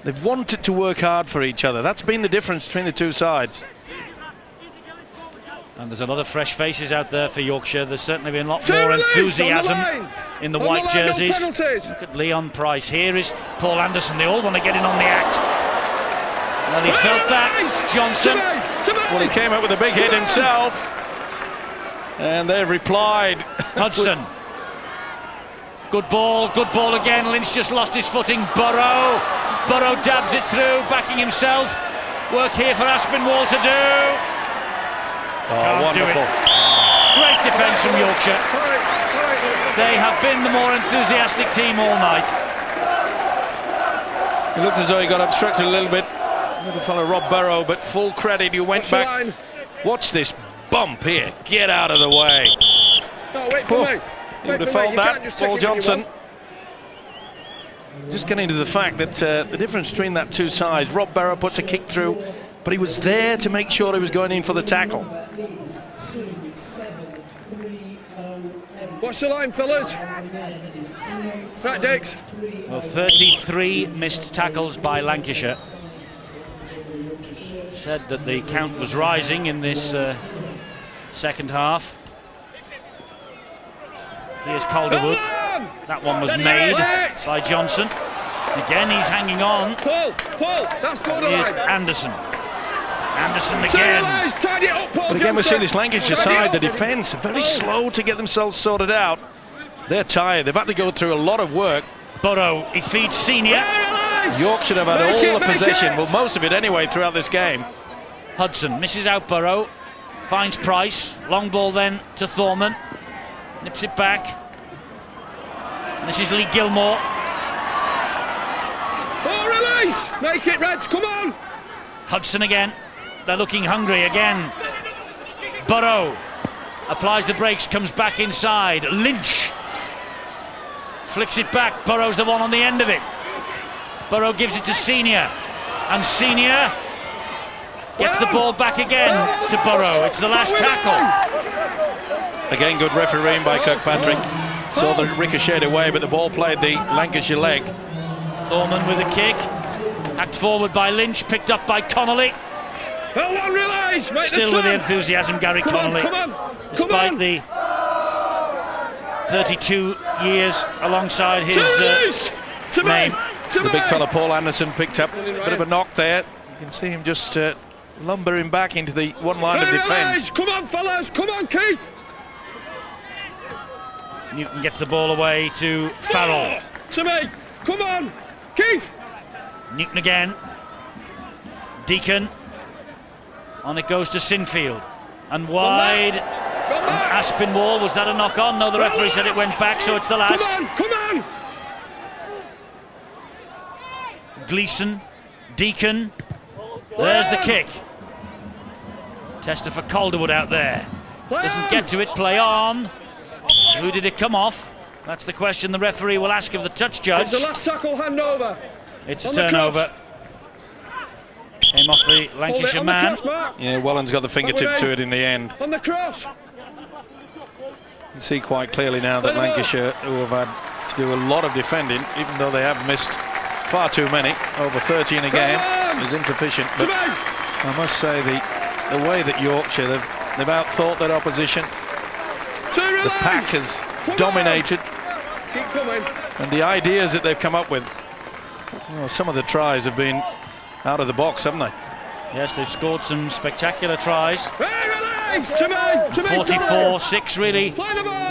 They've wanted to work hard for each other. That's been the difference between the two sides. And there's a lot of fresh faces out there for Yorkshire. There's certainly been a lot more enthusiasm in the white jerseys. Look at Leon Price. Here is Paul Anderson. They all want to get in on the act. Well, he felt that. Johnson. Well, he came up with a big hit himself. And they've replied. Hudson. Good ball again. Lynch just lost his footing. Burrow dabs it through, backing himself. Work here for Aspinwall to do. Oh, wonderful. Great defence from Yorkshire. They have been the more enthusiastic team all night. It looked as though he got obstructed a little bit. Little fellow Rob Burrow, but full credit. He went back. Watch this bump here. Get out of the way. No, wait for me. He would have felt that. Paul Johnson. just getting to the fact that the difference between that two sides, Rob Barrow puts a kick through, but he was there to make sure he was going in for the tackle. What's the line, fellas? Right, Dix. Well, 33 missed tackles by Lancashire. Said that the count was rising in this second half. Here's Calderwood. That one was made by Johnson. Again, he's hanging on. Pull, that's borderline. Here's Anderson. Anderson again. But again, we're seeing this Lancashire side, the defence, very slow to get themselves sorted out. They're tired. They've had to go through a lot of work. Burrow, he feeds Senior. Yorkshire have had all the possession, well, most of it anyway, throughout this game. Hudson misses out Burrow. Finds Price. Long ball then to Thorman. Nips it back. And this is Lee Gilmore. Full release! Make it, Reds, come on! Hudson again. They're looking hungry again. Burrow applies the brakes, comes back inside. Lynch flicks it back. Burrow's the one on the end of it. Burrow gives it to Senior. And Senior gets the ball back again to Burrow. It's the last tackle. Again, good refereeing by Kirkpatrick. Saw the ricochet away, but the ball played the Lancashire leg. Thorman with a kick. Hacked forward by Lynch, picked up by Connolly. Still with the enthusiasm, Gary Connolly. Despite the 32 years alongside his name. The big fella Paul Anderson picked up a bit of a knock there. You can see him just lumbering back into the one line of defence. Come on, fellas, come on, Keith. Newton gets the ball away to Farrell. To me, come on, Keith. Newton again. Deacon. On it goes to Sinfield. And wide. Aspinwall, was that a knock on? No, the referee said it went back, so it's the last. Come on. Gleeson. Deacon. There's the kick. Tester for Calderwood out there. Doesn't get to it, play on. Who did it come off? That's the question the referee will ask of the touch judge. It's the last tackle handover. It's a turnover. Came off the Lancashire man. Yeah, Welland's got the fingertip to it in the end. On the cross. You can see quite clearly now that Lancashire, who have had to do a lot of defending, even though they have missed far too many, over 30 in a game, is insufficient. But I must say the way that Yorkshire, they've outthought their opposition. The pack has dominated. Keep coming. And the ideas that they've come up with, well, some of the tries have been out of the box, haven't they? Yes, they've scored some spectacular tries. 44-6 really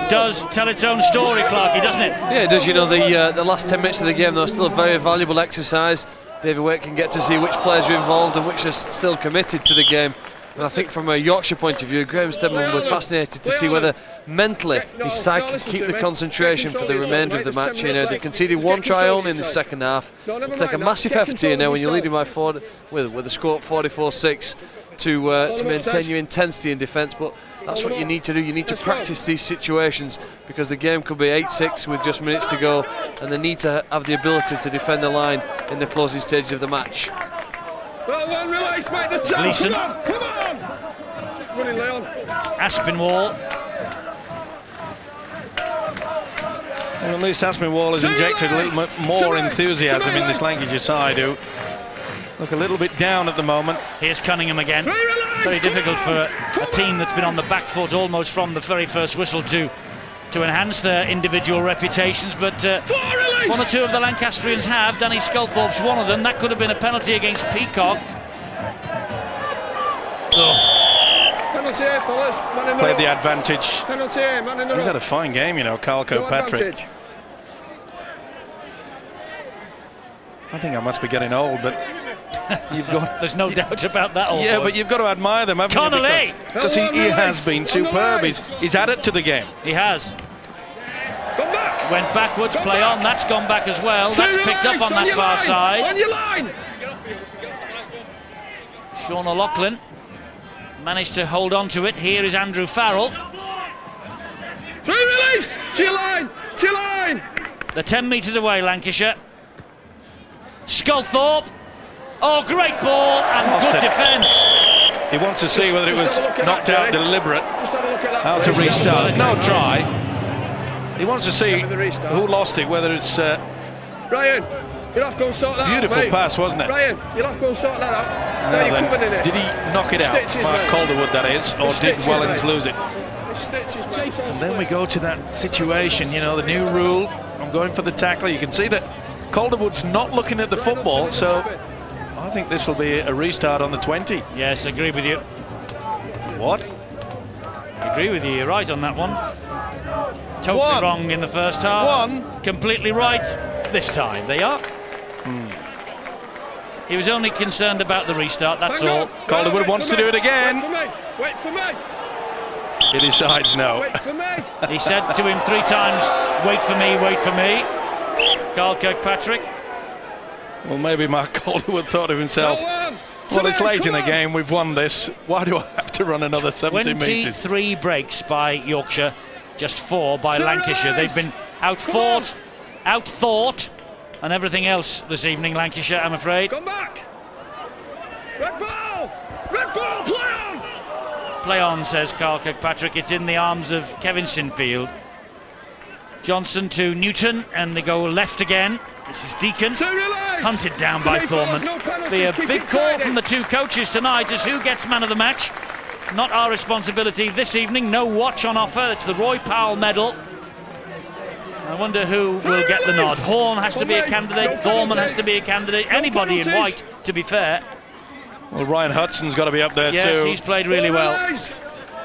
does tell its own story, Clarkey, doesn't it? Yeah, it does. You know, the last 10 minutes of the game, though, still a very valuable exercise. David Waite can get to see which players are involved and which are still committed to the game. And I think from a Yorkshire point of view, Graham Steadman was fascinated to see whether mentally his side can keep the concentration for the remainder of the match. You know, they conceded one try only in the second half. It'll take a massive effort here now when you're leading by 4 with a score at 44-6 to maintain your intensity in defence. But that's what you need to do. You need to practice these situations because the game could be 8-6 with just minutes to go, and they need to have the ability to defend the line in the closing stages of the match. Gleeson. Come on! Running, Leon. Aspinwall. Well, at least Aspinwall has injected a little bit more enthusiasm in this Lancashire side, who look a little bit down at the moment. Here's Cunningham again. Very difficult for a team that's been on the back foot almost from the very first whistle to enhance their individual reputations, but one or two of the Lancastrians have. Danny Sculthorpe's one of them. That could have been a penalty against Peacock. Penalty here, fellas. Man in the Played the advantage. Penalty here, man in the He's had a fine game, you know, Carl Kirkpatrick. I think I must be getting old, but you've got... There's no doubt about that. Yeah, but you've got to admire them, haven't Connolly! you? Because he has been superb. He's added to the game. He has. Come back. Went backwards, play on. That's gone back as well. That's picked up on that far side. On your line. Sean O'Loughlin managed to hold on to it. Here is Andrew Farrell. Free release. To your line. To your line. They're 10 metres away, Lancashire. Sculthorpe. Oh, great ball and Lost good it. defence. He wants to see whether it was have a look at knocked that, out Jerry. deliberate. Just have a look at that. How to please. restart. No try. He wants to see Have the restart. who lost it, whether it's Ryan, you'll have to go and sort that beautiful out, mate. pass, wasn't it? Ryan, you'll have to go and sort that out. No, you're then, covered in it. did he knock it out? Stitches, Mark mate. Calderwood, that is, or It's did stitches, Wellens mate. lose it? It's stitches, mate. And then we go to that situation, you know, the new rule. I'm going for the tackler. You can see that Calderwood's not looking at the football, so I think this will be a restart on the 20. Yes, I agree with you. What? I agree with you. You're right on that one. Totally One. wrong in the first half. One. Completely right this time. They are. He was only concerned about the restart, that's Hang all. on. Calderwood Wait wants for to me. do it again. Wait for me. Wait for me. He decides no. Wait for me. He said to him 3 times, wait for me, wait for me. Carl Kirkpatrick. Well, maybe Mark Calderwood thought of himself, well, it's late in the game, we've won this. Why do I have to run another 70 metres? 23 breaks by Yorkshire, just 4 by Lancashire. They've been outfought, outthought, and everything else this evening, Lancashire, I'm afraid. Come back. Red ball. Red ball. Play on. Play on, says Carl Kirkpatrick. It's in the arms of Kevin Sinfield. Johnson to Newton, and they go left again. This is Deacon. Hunted down by Thorman. Be a big call from the 2 coaches tonight as who gets man of the match. Not our responsibility this evening. No watch on offer. It's the Roy Powell medal. I wonder who will get the nod. Horn has to be a candidate. Thorman has to be a candidate. Anybody in white, to be fair. Well, Ryan Hudson's got to be up there Yes, too. he's played really well.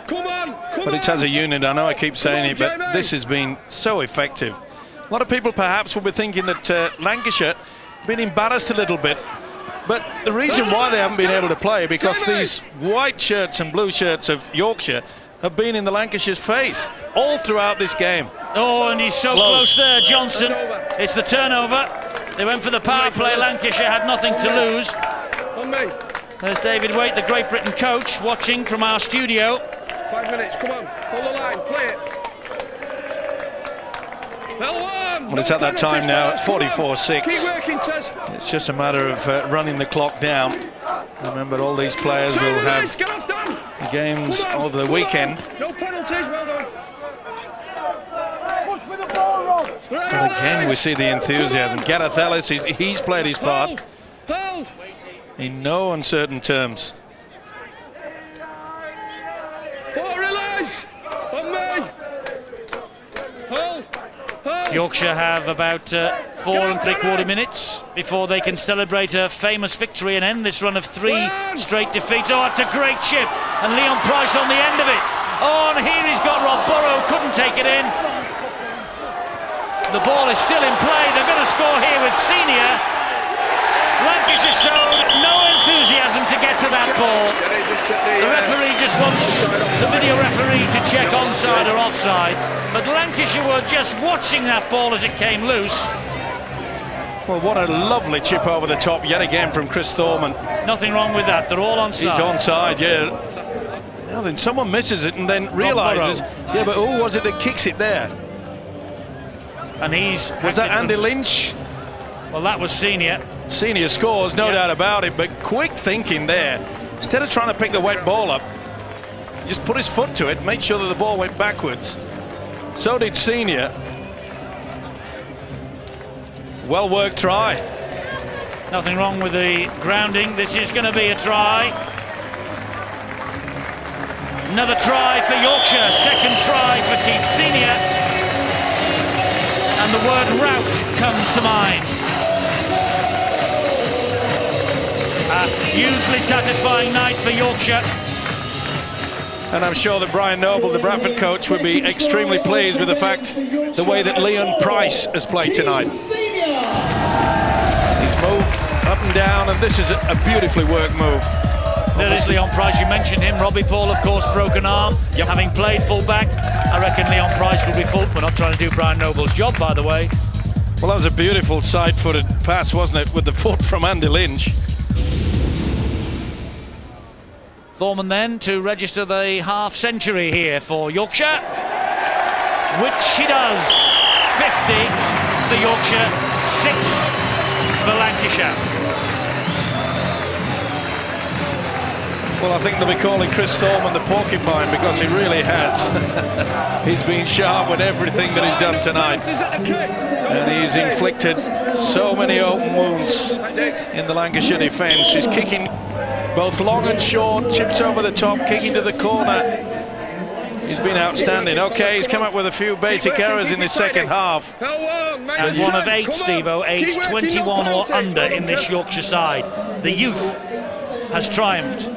Come on. But it's as a unit, I know I keep saying it, but this has been so effective. A lot of people perhaps will be thinking that Lancashire have been embarrassed a little bit. But the reason why they haven't been able to play because these white shirts and blue shirts of Yorkshire have been in the Lancashire's face all throughout this game. Oh, and he's so close there, Johnson. It's the turnover. They went for the power play. Lancashire had nothing to lose. On me. There's David Waite, the Great Britain coach, watching from our studio. 5 minutes. Come on. Hold the line. Play it. Well, it's at that time now, 44-6. Keep working, Tez. It's just a matter of running the clock down. Remember, all these players will have Get off, Dan. the games over the weekend. No penalties. Well done. And again, we see the enthusiasm. Gareth Ellis, he's played his part Hold. in no uncertain terms. Forward release. On me. Hold. Hold. Yorkshire have about 4 3/4 minutes before they can celebrate a famous victory and end this run of 3 straight defeats. Oh, it's a great chip, and Leon Price on the end of it. Oh, and here he's got Rob Burrow, couldn't take it in. The ball is still in play. They're going to score here with Senior. Lancashire showed no enthusiasm to get to that ball. The referee just wants the video referee to check onside or offside. But Lancashire were just watching that ball as it came loose. Well, what a lovely chip over the top yet again from Chris Thorman. Nothing wrong with that. They're all onside. He's onside, yeah. Now then, someone misses it and then realises, yeah, but who was it that kicks it there? And was that Andy Lynch? Well, that was Senior. Senior scores, no doubt about it, but quick thinking there. Instead of trying to pick the wet ball up, just put his foot to it, make sure that the ball went backwards. So did Senior. Well worked try. Nothing wrong with the grounding. This is going to be a try. Another try for Yorkshire. Second try for Keith Senior. And the word rout comes to mind. A hugely satisfying night for Yorkshire. And I'm sure that Brian Noble, the Bradford coach, would be extremely pleased with the fact, the way that Leon Price has played tonight. He's moved up and down, and this is a beautifully worked move. There is Leon Price, you mentioned him. Robbie Paul, of course, broken arm. Having played full-back, I reckon Leon Price will be full. We're not trying to do Brian Noble's job, by the way. Well, that was a beautiful side-footed pass, wasn't it, with the foot from Andy Lynch. Thorman then to register the half-century here for Yorkshire, which he does. 50 for Yorkshire, 6 for Lancashire. Well, I think they'll be calling Chris Thorman the porcupine because he really has. He's been sharp with everything that he's done tonight. And he's inflicted so many open wounds in the Lancashire defence. He's kicking both long and short, chips over the top, kicking to the corner. He's been outstanding. Okay, he's come up with a few basic errors in the second half. And one of 8, Steve-O, aged 21 or under in this Yorkshire side. The youth has triumphed.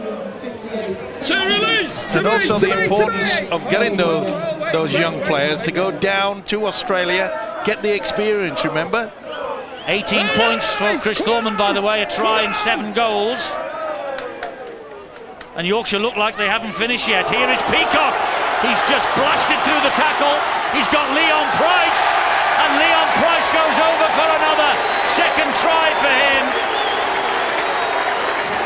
And also the importance of getting those young players to go down to Australia, get the experience, remember? 18 points for Chris Thorman, by the way, a try and 7 goals. And Yorkshire look like they haven't finished yet. Here is Peacock. He's just blasted through the tackle. He's got Leon Price. And Leon Price goes over for another second try for him.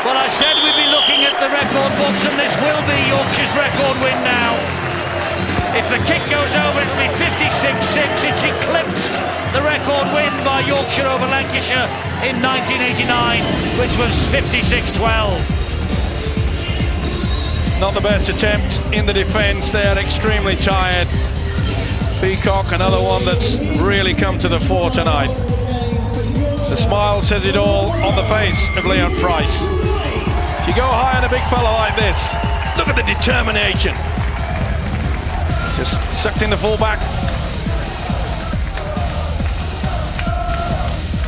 Well, I said we'd be looking at the record books, and this will be Yorkshire's record win now. If the kick goes over, it'll be 56-6. It's eclipsed the record win by Yorkshire over Lancashire in 1989, which was 56-12. Not the best attempt in the defence. They are extremely tired. Peacock, another one that's really come to the fore tonight. The smile says it all on the face of Leon Price. If you go high on a big fella like this, look at the determination. Just sucked in the fullback.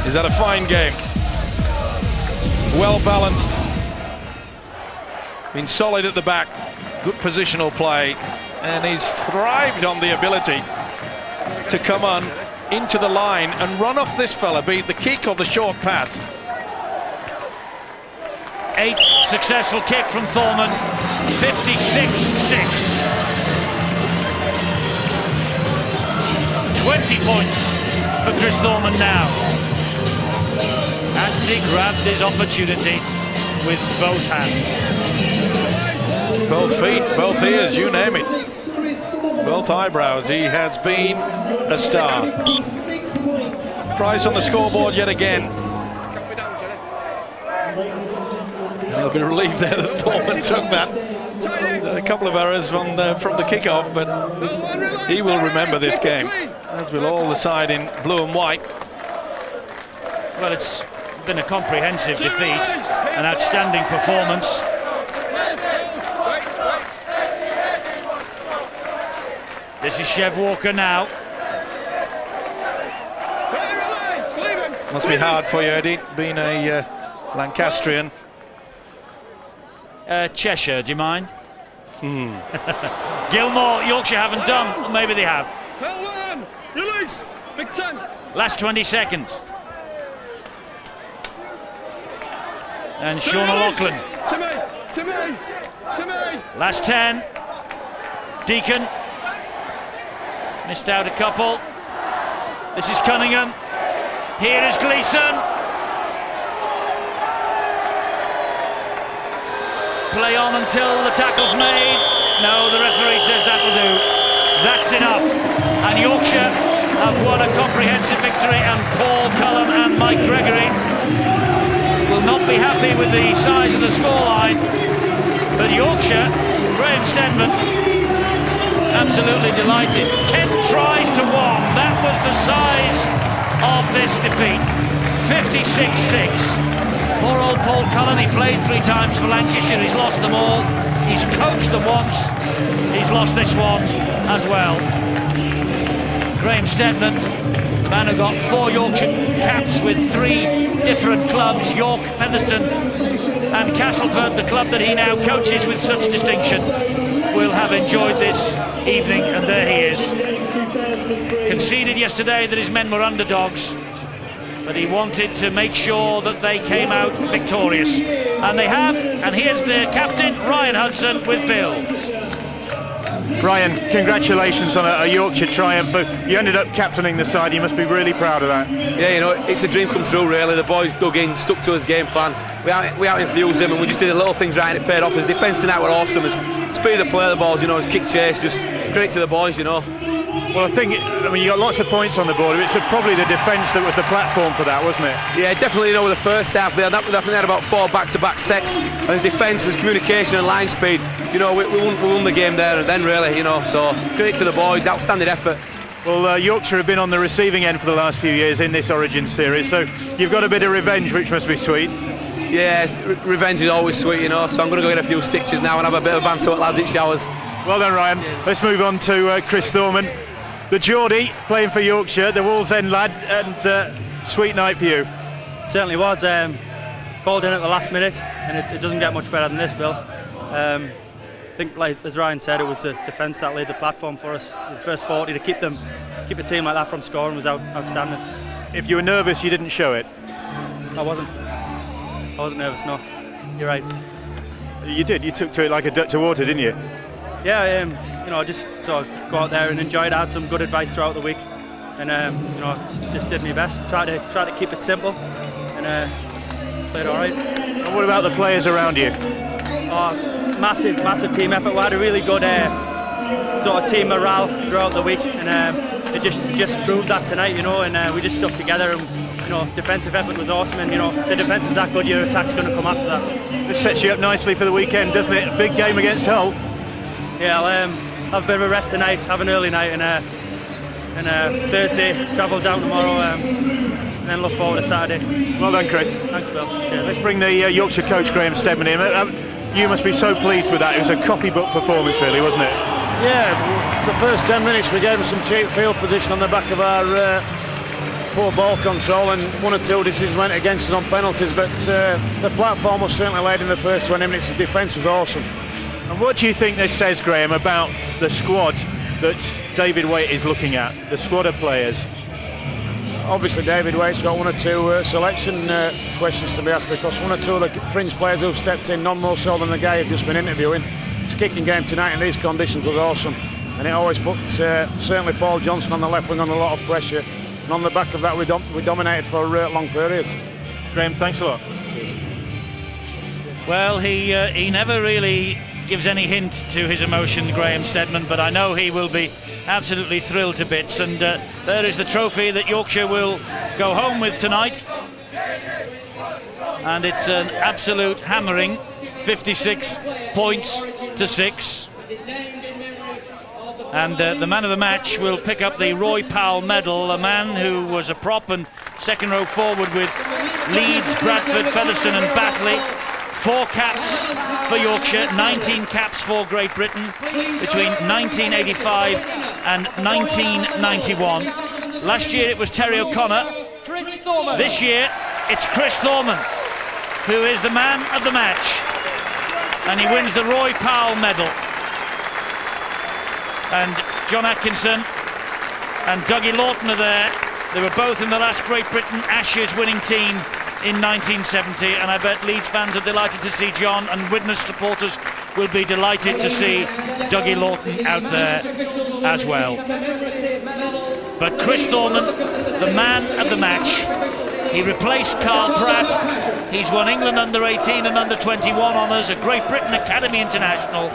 Is that a fine game? Well balanced. Been solid at the back. Good positional play. And he's thrived on the ability to come on into the line and run off this fella, be it the kick or the short pass. 8th successful kick from Thorman, 56-6. 20 points for Chris Thorman now. Hasn't he grabbed his opportunity with both hands? Both feet, both ears, you name it. Both eyebrows. He has been a star. Price on the scoreboard yet again. He'll be relieved there that Thorman took that. A couple of errors from the kickoff, but he will remember this game, as will all the side in blue and white. Well, it's been a comprehensive defeat, an outstanding performance. This is Chev Walker now. Must be hard for you, Eddie, being a Lancastrian. Cheshire, do you mind? Gilmore, Yorkshire haven't done. Well, maybe they have. Release! Big 10. Last 20 seconds. And Sean O'Loughlin. To me! Last 10. Deacon. Missed out a couple. This is Cunningham. Here is Gleeson. Play on until the tackle's made. No, the referee says that'll do. That's enough. And Yorkshire have won a comprehensive victory, and Paul Cullen and Mike Gregory will not be happy with the size of the scoreline. But Yorkshire, Graham Stedman, absolutely delighted. 10 tries to 1. That was the size of this defeat. 56-6. Poor old Paul Cullen, he played 3 times for Lancashire. He's lost them all. He's coached them once. He's lost this one as well. Graham Stedman, the man who got 4 Yorkshire caps with 3 different clubs, York, Featherstone and Castleford, the club that he now coaches with such distinction, will have enjoyed this evening, and there he is. Conceded yesterday that his men were underdogs, but he wanted to make sure that they came out victorious, and they have. And here's the captain, Ryan Hudson, with Bill. Ryan, congratulations on a Yorkshire triumph. You ended up captaining the side. You must be really proud of that. Yeah, you know, it's a dream come true, really. The boys dug in, stuck to his game plan. We out-infused them, and we just did the little things right, and it paid off. His defence tonight were awesome. His speed of the play, the balls, you know, his kick chase, just credit to the boys, you know. Well, I mean, you got lots of points on the board. It's probably the defence that was the platform for that, wasn't it? Yeah, definitely. You know, with the first half, I think they had about 4 back-to-back sets. And there's defence, there's communication and line speed. You know, we won the game there and then, really. You know, so credit to the boys, outstanding effort. Well, Yorkshire have been on the receiving end for the last few years in this Origin series, so you've got a bit of revenge, which must be sweet. Yeah, revenge is always sweet, you know. So I'm going to go get a few stitches now and have a bit of banter with lads. It showers. Well done, Ryan. Let's move on to Chris Thorman, the Geordie playing for Yorkshire, the Wall's End lad, and sweet night for you. It certainly was. Called in at the last minute, and it doesn't get much better than this, Bill. I think, like as Ryan said, it was the defence that laid the platform for us. The first 40 to keep a team like that from scoring was outstanding. If you were nervous, you didn't show it. I wasn't nervous. No, you're right. You did. You took to it like a duck to water, didn't you? Yeah, you know, I just sort of go out there and enjoy it. I had some good advice throughout the week, and you know, just did my best. Try to keep it simple, and played all right. And what about the players around you? Oh, massive team effort. We had a really good sort of team morale throughout the week, and it just proved that tonight, you know. And we just stuck together, and you know, defensive effort was awesome. And you know, if the defence is that good, your attack's going to come after that. This sets you up nicely for the weekend, doesn't it? A big game against Hull. Yeah, I'll have a bit of a rest tonight, have an early night, and Thursday travel down tomorrow, and then look forward to Saturday. Well done, Chris. Thanks, Bill. Yeah, let's bring the Yorkshire coach Graham Steadman in. You must be so pleased with that. It was a copybook performance, really, wasn't it? Yeah, the first 10 minutes we gave them some cheap field position on the back of our poor ball control, and 1 or 2 decisions went against us on penalties, but the platform was certainly laid in the first 20 minutes. The defence was awesome. And what do you think this says, Graham, about the squad that David Waite is looking at, the squad of players? Obviously David Waite's got 1 or 2 selection questions to be asked, because 1 or 2 of the fringe players who've stepped in, none more so than the guy you've just been interviewing. His kicking game tonight in these conditions was awesome, and it always put certainly Paul Johnson on the left wing on a lot of pressure, and on the back of that we dominated for long periods. Graham, thanks a lot. Well, he never really gives any hint to his emotion, Graham Steadman, but I know he will be absolutely thrilled to bits, and there is the trophy that Yorkshire will go home with tonight, and it's an absolute hammering, 56 points to 6, and the man of the match will pick up the Roy Powell medal, a man who was a prop and second row forward with Leeds, Bradford, Featherstone and Batley. 4 caps for Yorkshire, 19 caps for Great Britain between 1985 and 1991. Last year it was Terry O'Connor. This year it's Chris Thorman, who is the man of the match, and he wins the Roy Powell medal. And John Atkinson and Dougie Lawton are there. They were both in the last Great Britain Ashes winning team in 1970, and I bet Leeds fans are delighted to see John, and Widnes supporters will be delighted to see Dougie Lawton out there as well. But Chris Thorman, the man of the match, he replaced Carl Pratt. He's won England under 18 and under 21 honours, a Great Britain Academy International,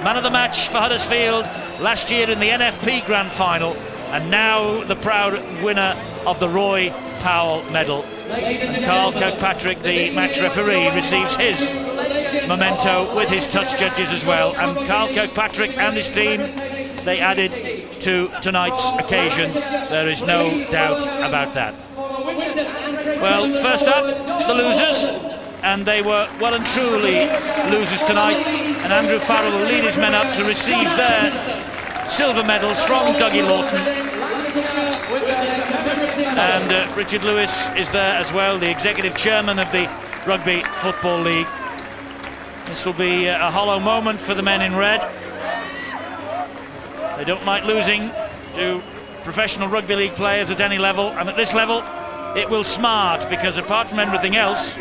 man of the match for Huddersfield last year in the NFP Grand Final, and now the proud winner of the Roy Powell medal. And Carl Kirkpatrick, the match referee, receives his memento with his touch judges as well. And Carl Kirkpatrick and his team, they added to tonight's occasion. There is no doubt about that. Well, first up, the losers, and they were well and truly losers tonight. And Andrew Farrell will lead his men up to receive their silver medals from Dougie Lawton. And Richard Lewis is there as well, the executive chairman of the Rugby Football League. This will be a hollow moment for the men in red. They don't like losing to professional rugby league players at any level, and at this level it will smart, because apart from everything else,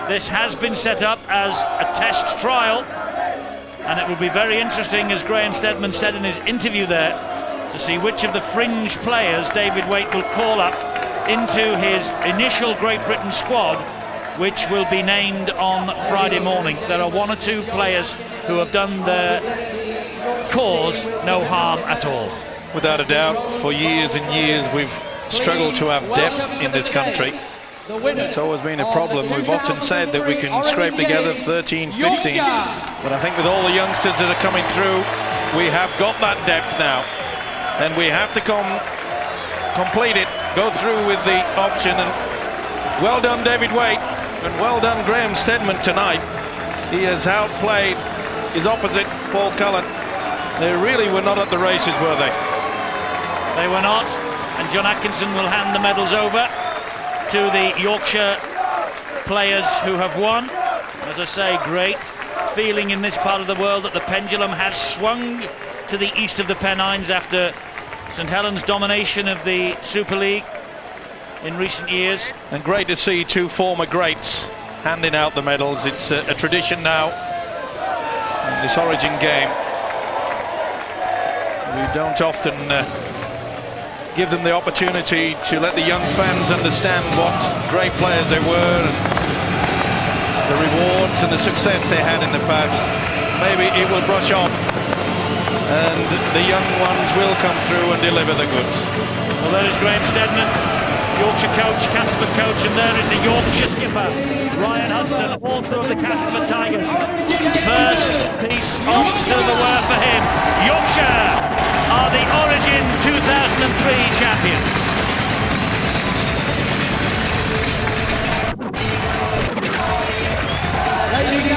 this has been set up as a test trial, and it will be very interesting, as Graham Steadman said in his interview there, to see which of the fringe players David Waite will call up into his initial Great Britain squad, which will be named on Friday morning. There are 1 or 2 players who have done their cause no harm at all. Without a doubt, for years and years we've struggled to have depth in this country. It's always been a problem. We've often said that we can scrape together 13, 15, but I think with all the youngsters that are coming through, we have got that depth now, and we have to complete it, go through with the option. And well done David Waite, and well done Graham Steadman tonight. He has outplayed his opposite, Paul Cullen. They really were not at the races, were they? They were not, and John Atkinson will hand the medals over to the Yorkshire players who have won. As I say, great feeling in this part of the world that the pendulum has swung to the east of the Pennines after St Helens' domination of the Super League in recent years. And great to see two former greats handing out the medals. It's a tradition now in this Origin game. We don't often give them the opportunity to let the young fans understand what great players they were, and the rewards and the success they had in the past. Maybe it will brush off and the young ones will come through and deliver the goods. Well, there is Graham Steadman, Yorkshire coach, Castleford coach, and there is the Yorkshire skipper, Ryan Hudson, also of the Castleford Tigers. First piece of silverware for him. Yorkshire are the Origin 2003 champions.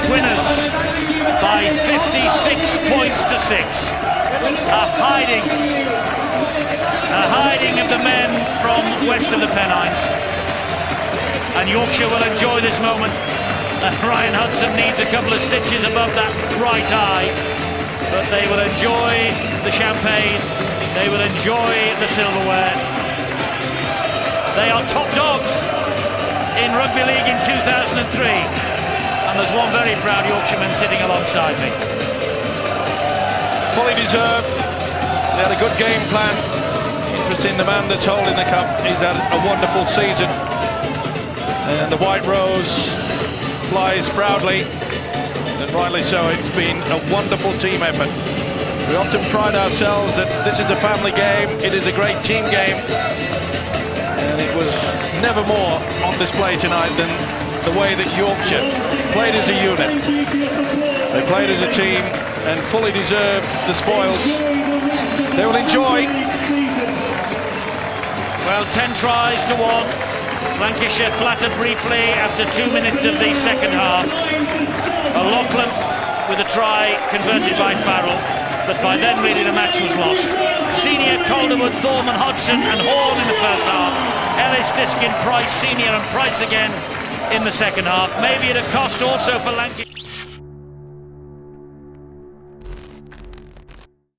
Winners by 56 points to 6. A hiding of the men from west of the Pennines. And Yorkshire will enjoy this moment. Ryan Hudson needs a couple of stitches above that right eye, but they will enjoy the champagne, they will enjoy the silverware. They are top dogs in Rugby League in 2003, and there's one very proud Yorkshireman sitting alongside me. Fully deserved. They had a good game plan. Interesting, the man that's holding the cup, he's had a wonderful season, and the White Rose flies proudly, and rightly so. It's been a wonderful team effort. We often pride ourselves that this is a family game, it is a great team game, and it was never more on display tonight than the way that Yorkshire played as a unit. They played as a team and fully deserved the spoils. They will enjoy. Well, 10 tries to 1. Lancashire flattered briefly after 2 minutes of the second half. O'Loughlin with a try converted by Farrell, but by then really the match was lost. Senior, Calderwood, Thorman, Hodgson and Horn in the first half. Ellis, Diskin, Price, Senior and Price again in the second half. Maybe at a cost also for Lancashire.